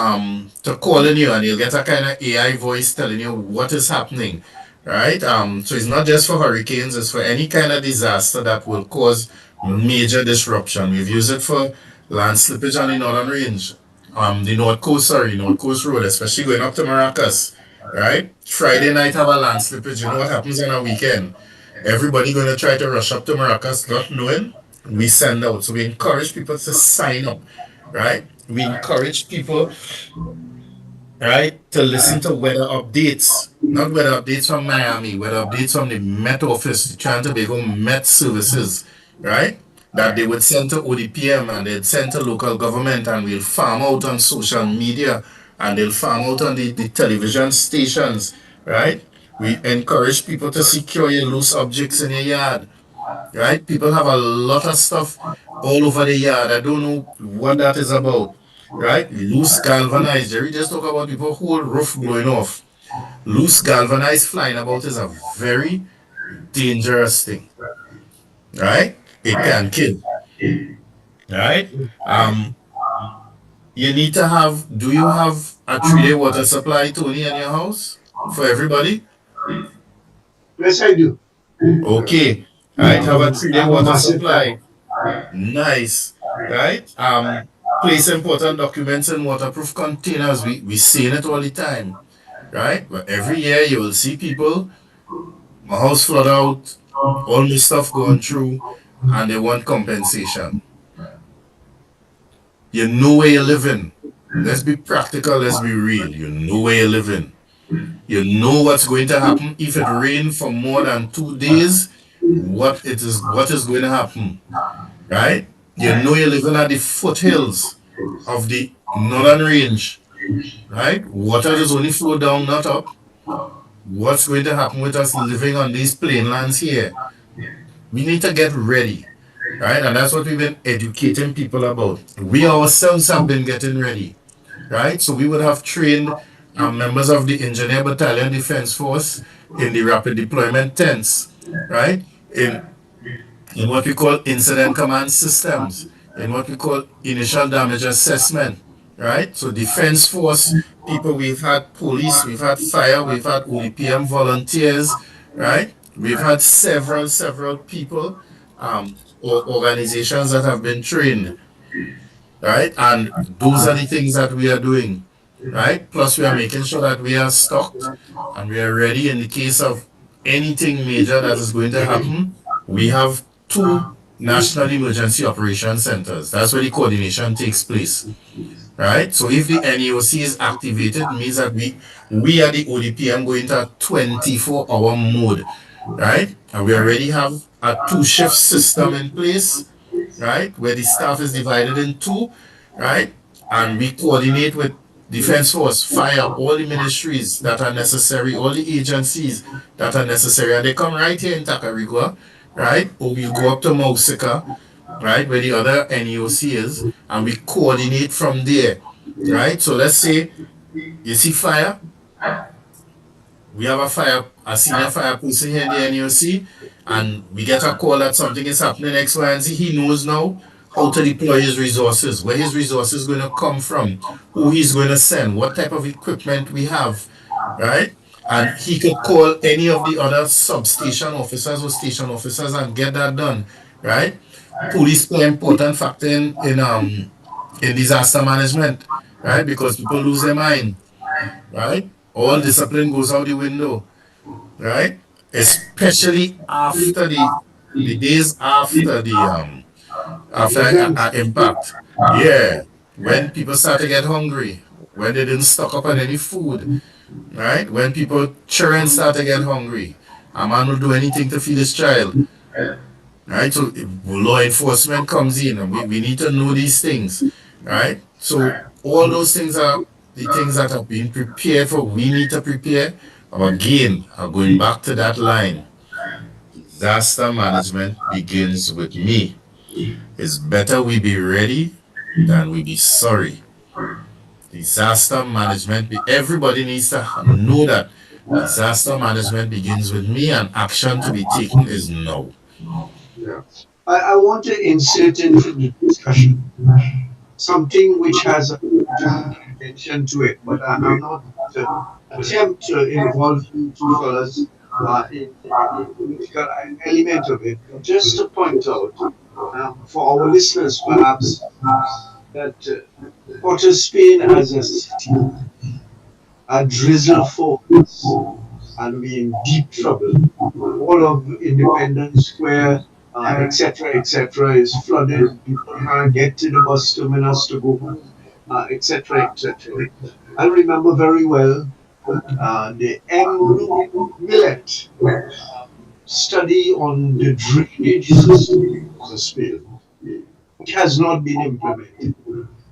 to calling you, and you'll get a kind of AI voice telling you what is happening. Right? So it's not just for hurricanes, it's for any kind of disaster that will cause major disruption. We've used it for land slippage on the northern range, the North Coast Road, especially going up to Maracas, right? Friday night have a land slippage. You know what happens on a weekend? Everybody gonna try to rush up to Maracas, not knowing. We send out. So we encourage people to sign up, right? We encourage people, right, to listen to weather updates. Not weather updates from Miami, weather updates from the Met office, the Trinidad and Tobago Met services, right? That they would send to ODPM and they'd send to local government, and we'll farm out on social media, and they'll farm out on the television stations, right? We encourage people to secure your loose objects in your yard, right? People have a lot of stuff all over the yard. I don't know what that is about, right? Loose galvanized. Jerry just talk about people whole roof blowing off. Loose galvanized flying about is a very dangerous thing, right? It can kill, right? You need to have. Do you have a 3-day water supply, Tony, in your house for everybody? Yes, I do. Okay, right. Have a 3-day I'm a water massive supply. fan. Nice, right? Place important documents in waterproof containers. We saying it all the time, right? But every year you will see people, my house flood out, all this stuff going through, and they want compensation. You know where you're living. Let's be practical, let's be real. You know where you're living. You know what's going to happen if it rains for more than 2 days. What is going to happen, right? You know you're living at the foothills of the northern range, right? Water is only flow down, not up. What's going to happen with us living on these plainlands here? We need to get ready, right? And that's what we've been educating people about. We ourselves have been getting ready, right? So we would have trained members of the Engineer Battalion Defense Force in the rapid deployment tents, right? In what we call incident command systems, in what we call initial damage assessment, right? So defense force people, we've had police, we've had fire, we've had ODPM volunteers, right? We've had several people or organizations that have been trained, right? And those are the things that we are doing, right? Plus we are making sure that we are stocked and we are ready in the case of anything major that is going to happen. We have two national emergency operation centers. That's where the coordination takes place, right? So if the NEOC is activated, it means that we are the ODPM going to a 24-hour mode, right? And we already have a 2-shift system in place, right? Where the staff is divided in two, right? And we coordinate with Defense Force, Fire, all the ministries that are necessary, all the agencies that are necessary. And they come right here in Tacarigua, right? Or we go up to Mausika, right? Where the other NEOC is, and we coordinate from there, right? So let's say you see fire, we have a senior fire person here in the NEOC, and we get a call that something is happening X, Y, and Z. He knows now how to deploy his resources, where his resources going to come from, who he's going to send, what type of equipment we have, right? And he could call any of the other substation officers or station officers and get that done, right? Police play an important factor in disaster management, right? Because people lose their mind, right? All discipline goes out the window, right? Especially after the days after the impact. Yeah, when people start to get hungry, when they didn't stock up on any food, right? When people children start to get hungry, a man will do anything to feed his child, right? So law enforcement comes in, and we need to know these things, right? So all those things are the things that are being prepared for. We need to prepare. Again, I'm going back to that line. Disaster management begins with me. It's better we be ready then we be sorry. Disaster management, everybody needs to know that disaster management begins with me and action to be taken is now. Yeah. I want to insert into the discussion something which has a political dimension to it, but I'm not going to attempt to involve you two fellas in the political element of it. But just to point out for our listeners, perhaps, that Port of Spain as a city, a drizzle falls, and we're in deep trouble. All of Independence Square, etc., is flooded. People can't get to the bus terminus to go home, etc. I remember very well the Millet study on the drainage system of Spain. It has not been implemented.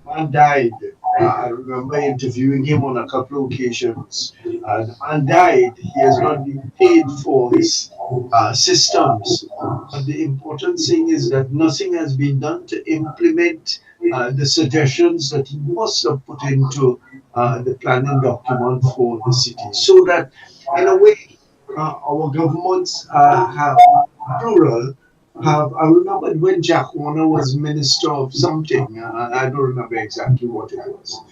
Man died. I remember interviewing him on a couple of occasions. The man died. He has not been paid for his systems. But the important thing is that nothing has been done to implement the suggestions that he must have put into the planning document for the city. So that, in a way, our governments have plural have I remember when Jack Warner was minister of something, I don't remember exactly what it was,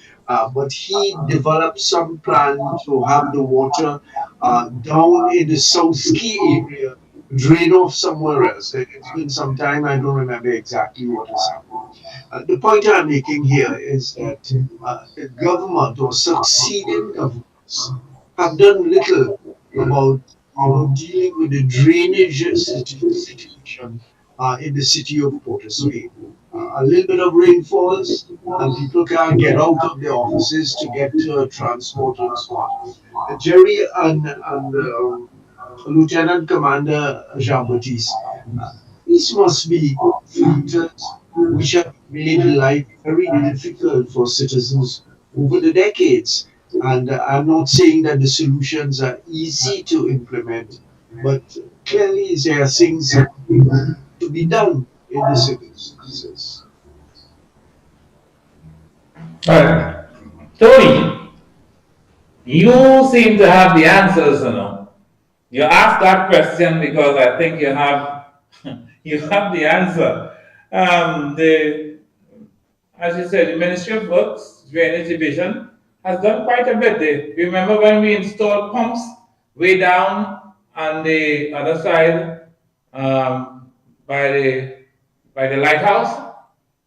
but he developed some plan to have the water down in the South Ski area drain off somewhere else. It's been some time, I don't remember exactly what has happened. The point I'm making here is that the government or succeeding governments have done little about dealing with the drainage situation in the city of Port of Spain. A little bit of rain falls and people can't get out of their offices to get transport and so on. Jerry and Lieutenant Commander Jean Baptiste, these must be factors which have made life very difficult for citizens over the decades. And I'm not saying that the solutions are easy to implement, but clearly there are things that to be done in the circumstances. But Tony, you seem to have the answers, you know. You asked that question because I think you have you have the answer. The as you said, the Ministry of Works Drainage Division has done quite a bit. Remember when we installed pumps way down on the other side um, by the lighthouse?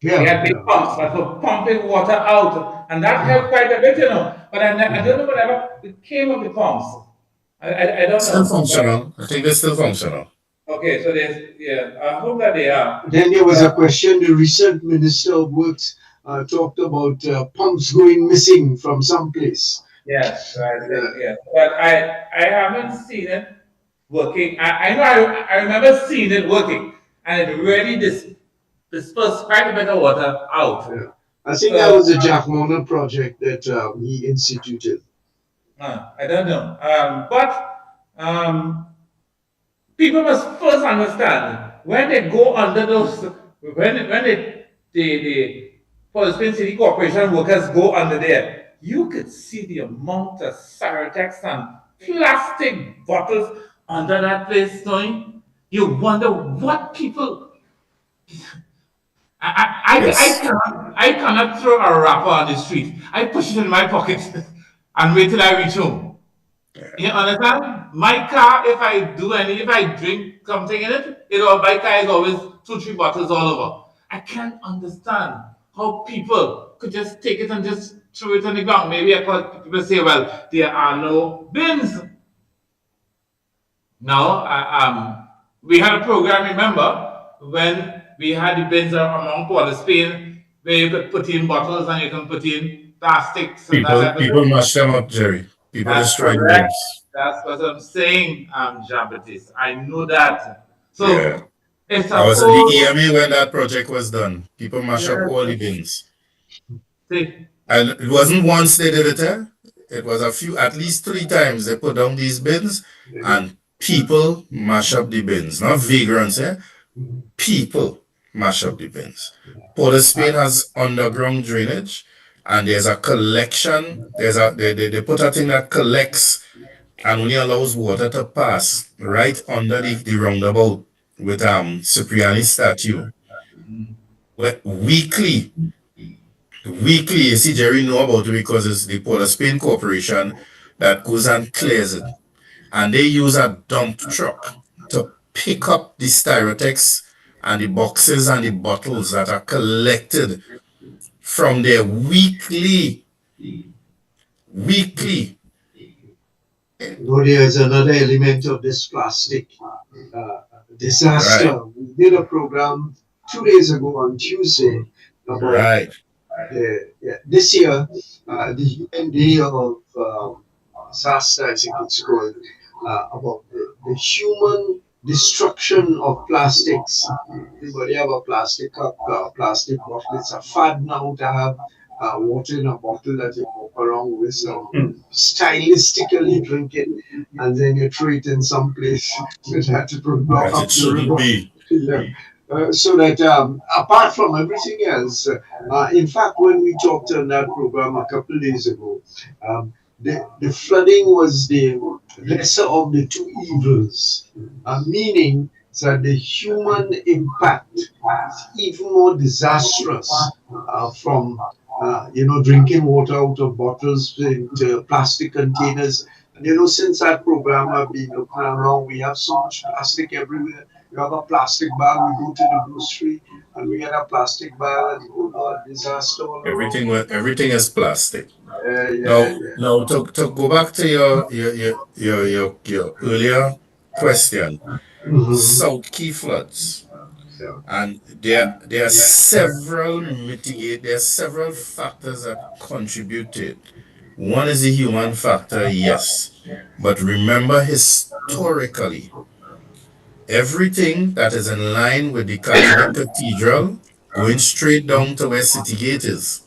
We Yeah, had big yeah. pumps that were pumping water out, and that helped quite a bit, you know. But I don't know whatever came of the pumps. I don't Still know. But functional. I think they're still functional. okay, so there's yeah. I hope that they are. Then there was a question the recent Minister of Works talked about pumps going missing from some place. Yes, I Uh, think yes. But I haven't seen it working. I know I remember seeing it working, and it really dispersed quite a bit of water out. yeah. I think that So was a Jack Warner project that he instituted. I don't know. But people must first understand when they go under those when the Police City Corporation workers go under there, you could see the amount of Cyratex and plastic bottles under that place going. You wonder what people Yes. I cannot throw a wrapper on the street. I push it in my pocket and wait till I reach home. You understand? My car, if I drink something in it, my car is always two, three bottles all over. I can't understand how people could just take it and just throw it on the ground. Maybe I thought people say, well, there are no bins. No, we had a program, remember, when we had the bins among Port Spain, where you could put in bottles and you can put in plastics and that type of People thing. mash them up, Jerry. People That's destroy the correct. bins. That's what I'm saying, Jean-Baptiste. I know that. Yeah. So it's I a was in the whole EMA when that project was done. People mash up yes, all the bins. see, And it wasn't once they did it, eh? It was a few, at least 3 times they put down these bins and people mash up the bins. Not vagrants, eh? People. mash up the bins. Port of Spain has underground drainage, and there's a collection. They put a thing that collects and only allows water to pass right under the roundabout with Cipriani statue. Weekly, you see Jerry know about it because it's the Port of Spain Corporation that goes and clears it. And they use a dump truck to pick up the styrotex and the boxes and the bottles that are collected from there weekly. There's another element of this plastic disaster. Right. We did a program 2 days ago on Tuesday about Right. this year, the UN Day of disaster, I think it's called, about the human destruction of plastics. Everybody have a plastic cup, plastic bottle. It's a fad now to have water in a bottle that you walk around with, stylistically drink it, and then you throw it in some place that it will block That up it the shouldn't river. be. Yeah. So that apart from everything else, in fact, when we talked on that program a couple of days ago, the flooding was the lesser of the two evils, meaning that the human impact is even more disastrous from drinking water out of bottles into plastic containers. And since that program I've been looking around, we have so much plastic everywhere. You have a plastic bag, we go to the grocery and we get a plastic bag, and oh God, disaster all around. Everything is plastic. Yeah. Now to go back to your earlier question, Mhm. South Key floods, Yeah. and there are several factors that contribute to it. One is the human factor, yes, but remember historically, everything that is in line with the Catholic Cathedral going straight down to where City Gate is,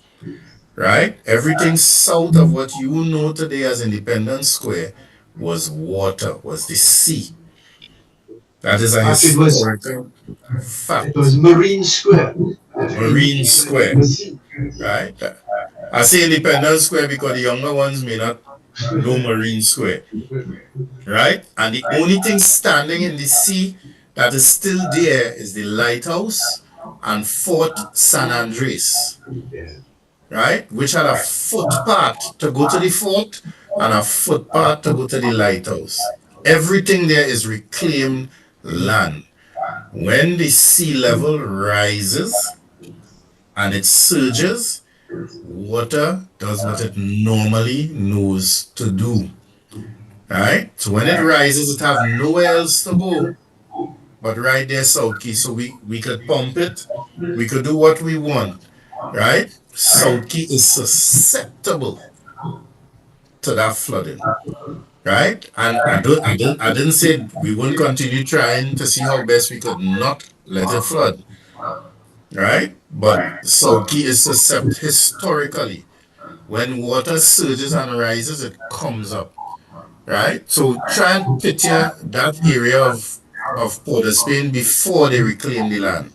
right? Everything south of what you know today as Independence Square was water, was the sea. That is a Fact, historical it was fact. Marine Square. Marine In the Square, sea. right? I say Independence Square because the younger ones may not know Marine Square, right? And the only thing standing in the sea that is still there is the lighthouse and Fort San Andres, Yeah. right? Which had a footpath to go to the fort and a footpath to go to the lighthouse. Everything there is reclaimed land. When the sea level rises and it surges, water does what it normally knows to do. Right? So when it rises, it have nowhere else to go but right there, South Key. So we could pump it, we could do what we want. Right? South Key is susceptible to that flooding. Right? And I didn't say we wouldn't continue trying to see how best we could not let it flood. Right? But South Key is susceptible historically. When water surges and rises, it comes up. Right? So try and picture that area of Port of Spain before they reclaim the land.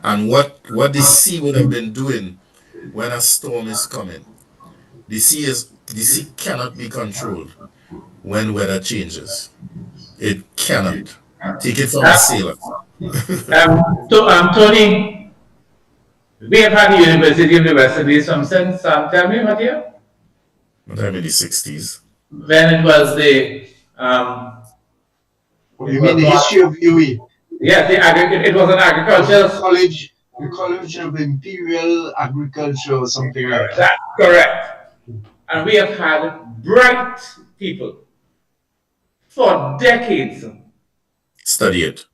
And what the sea would have been doing when a storm is coming. The sea cannot be controlled when weather changes. It cannot. Take it from a sailor. Tony, we have had the University of the West Indies from since, tell me what year? Sometime in the 60s. When it was the, um, You mean the history of UAE? yes, it was an agricultural The College of Imperial Agriculture or something like that. That's correct. And we have had bright people for decades. Study it.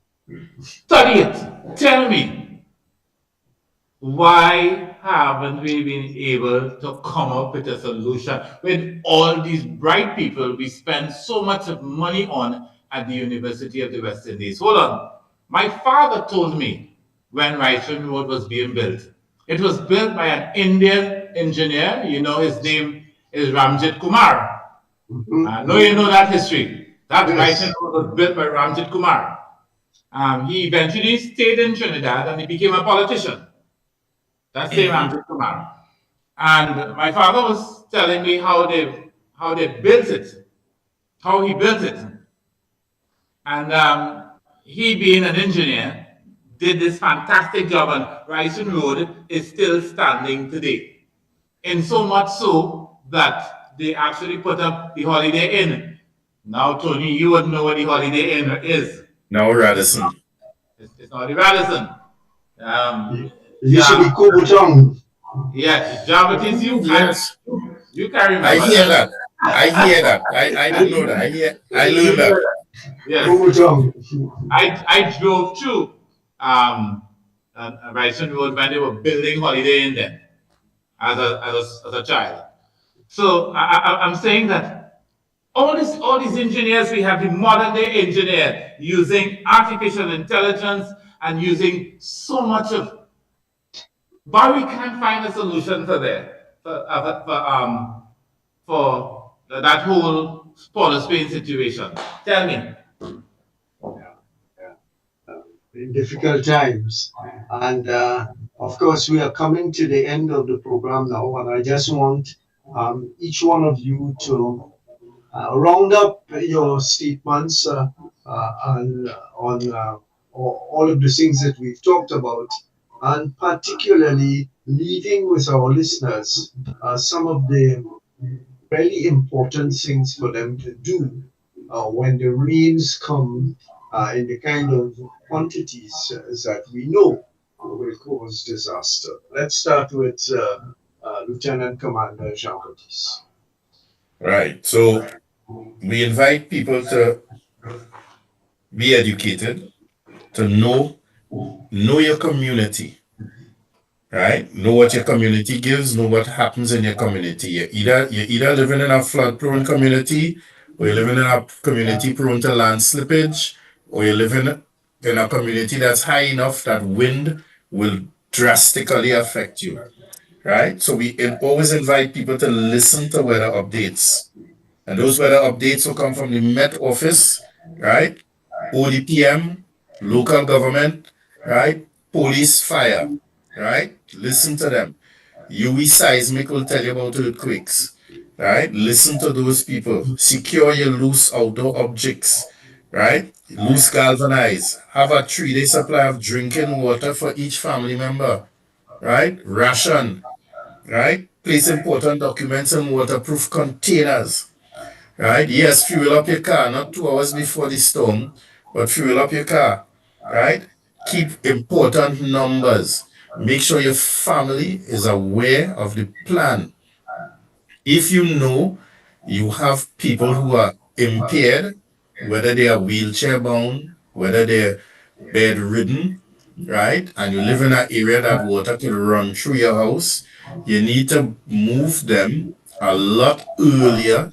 Study it. Tell me, why haven't we been able to come up with a solution with all these bright people we spend so much of money on at the University of the West Indies? Hold on. My father told me when Riverine Road was being built. It was built by an Indian engineer. You know, his name is Ramjit Kumar. I know you know that history. That Yes. Riverine Road was built by Ramjit Kumar. He eventually stayed in Trinidad and he became a politician. That same Andrew Kumar. And my father was telling me how they built it, how he built it. And he, being an engineer, did this fantastic job, and Ryson Road is still standing today. And so much so that they actually put up the Holiday Inn. Now, Tony, you would know what the Holiday Inn is. Now Radisson. It's not the Radisson. Um, It used to be Jam- Kubutong. yes, Jam, you, Yes. you can remember I hear that. I hear that. I don't know that. I learned that. Yes. Kubutong. I drove through Ryson Road when they were building Holiday Inn then as a child. So I'm saying that all these engineers, we have the modern day engineer using artificial intelligence and using so much of, but we can't find a solution for that for that whole Paul Spain situation. Tell me. In difficult times. And of course, we are coming to the end of the program now, and I just want each one of you to round up your statements and on all of the things that we've talked about, and particularly leaving with our listeners some of the really important things for them to do when the rains come in the kind of quantities that we know will cause disaster. Let's start with Lieutenant Commander Jean-Baptiste. Right. So we invite people to be educated, to know your community, right? Know what your community gives, know what happens in your community. You're either living in a flood prone community, or you're living in a community prone to land slippage, or you're living in a community that's high enough that wind will drastically affect you. Right? So always invite people to listen to weather updates. And those weather updates will come from the Met office, right? ODPM, local government, right? Police, fire, right? Listen to them. UE Seismic will tell you about earthquakes, right? Listen to those people. Secure your loose outdoor objects, right? Loose galvanize. Have a 3-day supply of drinking water for each family member, right? Ration, right? Place important documents in waterproof containers, right? Yes, fuel up your car, not 2 hours before the storm, but fuel up your car, right? Keep important numbers. Make sure your family is aware of the plan. If you know you have people who are impaired, whether they are wheelchair bound, whether they're bedridden, right? And you live in an area that water can run through your house, you need to move them a lot earlier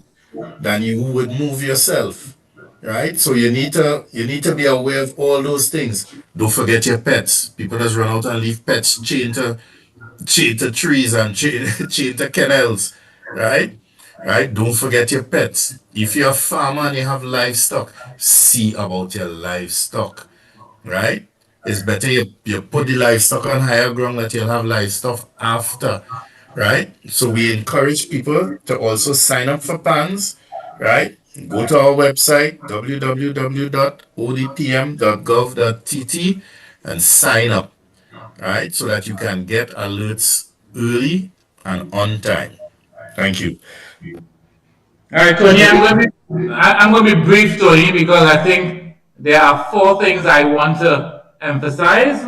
than you would move yourself, right? So you need to be aware of all those things. Don't forget your pets. People just run out and leave pets chained to trees and chained to canals, right? Right? Don't forget your pets. If you're a farmer and you have livestock, see about your livestock, right? It's better you put the livestock on higher ground that you'll have livestock after, right? So we encourage people to also sign up for PANS, right? Go to our website, www.odpm.gov.tt, and sign up, right? So that you can get alerts early and on time. Thank you. All right, Tony, I'm going to be brief, Tony, because I think there are four things I want to emphasize.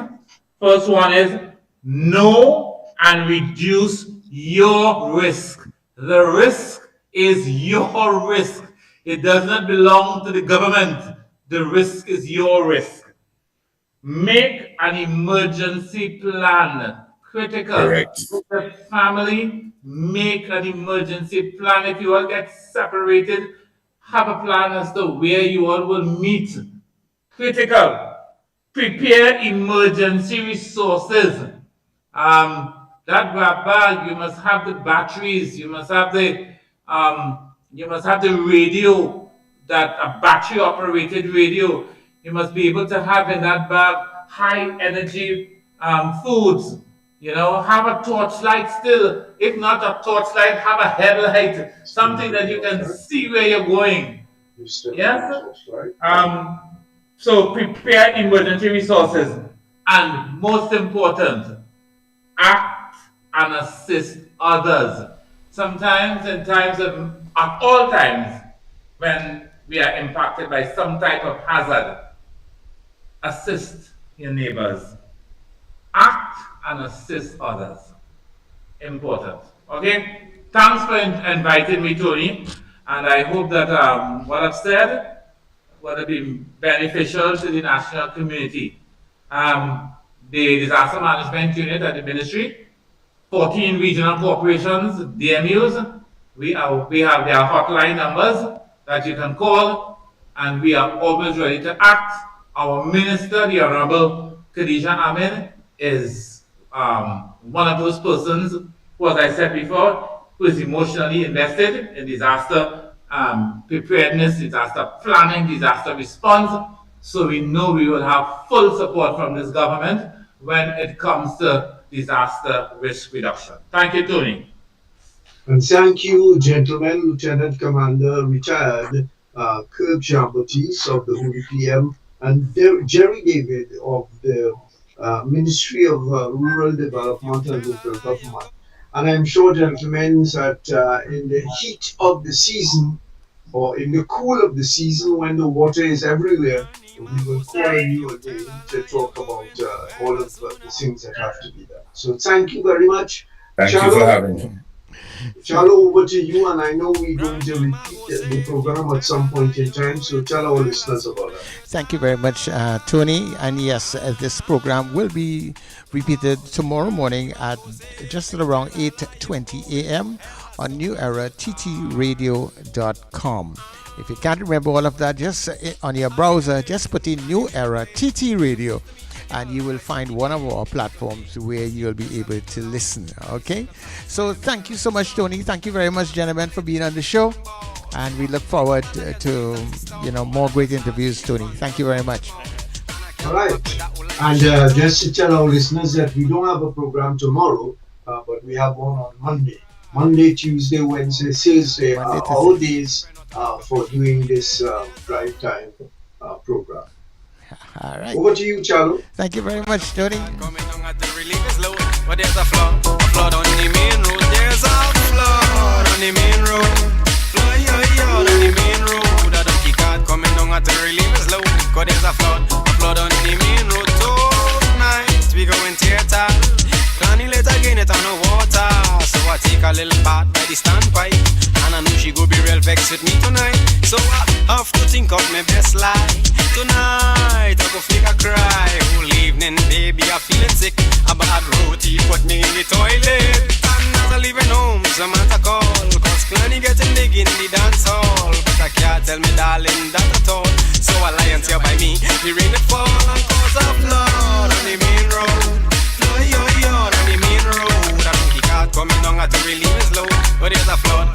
First one is know and reduce your risk. The risk is your risk. It does not belong to the government. The risk is your risk. Make an emergency plan. Critical. Correct. With the family, make an emergency plan. If you all get separated, have a plan as to where you all will meet. Critical. Prepare emergency resources. That grab bag, you must have the batteries, you must have the radio, that a battery operated radio. You must be able to have in that bag high energy foods. You know, have a torchlight still. If not a torchlight, have a headlight, something that you can see where you're going. Yes? So prepare emergency resources. And most important, act and assist others. Sometimes, at all times, when we are impacted by some type of hazard, assist your neighbors. Act and assist others. Important. Okay? Thanks for inviting me, Tony. And I hope that what I've said would have been beneficial to the national community. The Disaster Management Unit at the Ministry, 14 regional corporations, DMUs, we have their hotline numbers that you can call, and we are always ready to act. Our Minister, the Honorable Khadija Amin, is one of those persons who, as I said before, who is emotionally invested in disaster preparedness, disaster planning, disaster response. So we know we will have full support from this government when it comes to disaster risk reduction. Thank you, Tony. And thank you, gentlemen, Lieutenant Commander retired Kirk Jean-Baptiste of the ODPM and Jerry David of the Ministry of Rural Development and Local Government. And I'm sure, gentlemen, that in the heat of the season or in the cool of the season when the water is everywhere, we will call on you again to talk about all of the things that have to be done. So thank you very much. Thank you for having me. Chalo, over to you, and I know we're going to repeat the program at some point in time, so tell our listeners about that. Thank you very much, Tony. And yes, this program will be repeated tomorrow morning at just at around 8:20 a.m. on New Era ttradio.com. If you can't remember all of that, just on your browser, just put in New Era TT Radio, and you will find one of our platforms where you'll be able to listen. Okay, so thank you so much, Tony. Thank you very much, gentlemen, for being on the show, and we look forward to more great interviews, Tony. Thank you very much. All right, and just to tell our listeners that we don't have a program tomorrow, but we have one on Monday, Tuesday, Wednesday, Thursday are all days for doing this drive time program. All right. Over to you, Chalo. Thank you very much, Tony. Coming down at the relief is low, but there's a flood on the main road. There's a flood on the main road. Flood on the main road. A donkey cart coming down at the relief is low, but there's a flood on the main road. Tonight we going theater. Planning let again it on the water. So I take a little part by the standpipe, and I know she go be real vexed with me tonight. So I have to think of my best lie. Tonight I go flick a cry. Whole evening, baby, I feeling sick. A bad roti put me in the toilet. And as I leaving home, Samantha call, cause Clanny getting big in the dance hall. But I can't tell me darling that at all. So I lie and tear by me, the rain it fall and cause a flood on the main road. Flood on the main road. A donkey cart coming down at the relief is low, but there's a flood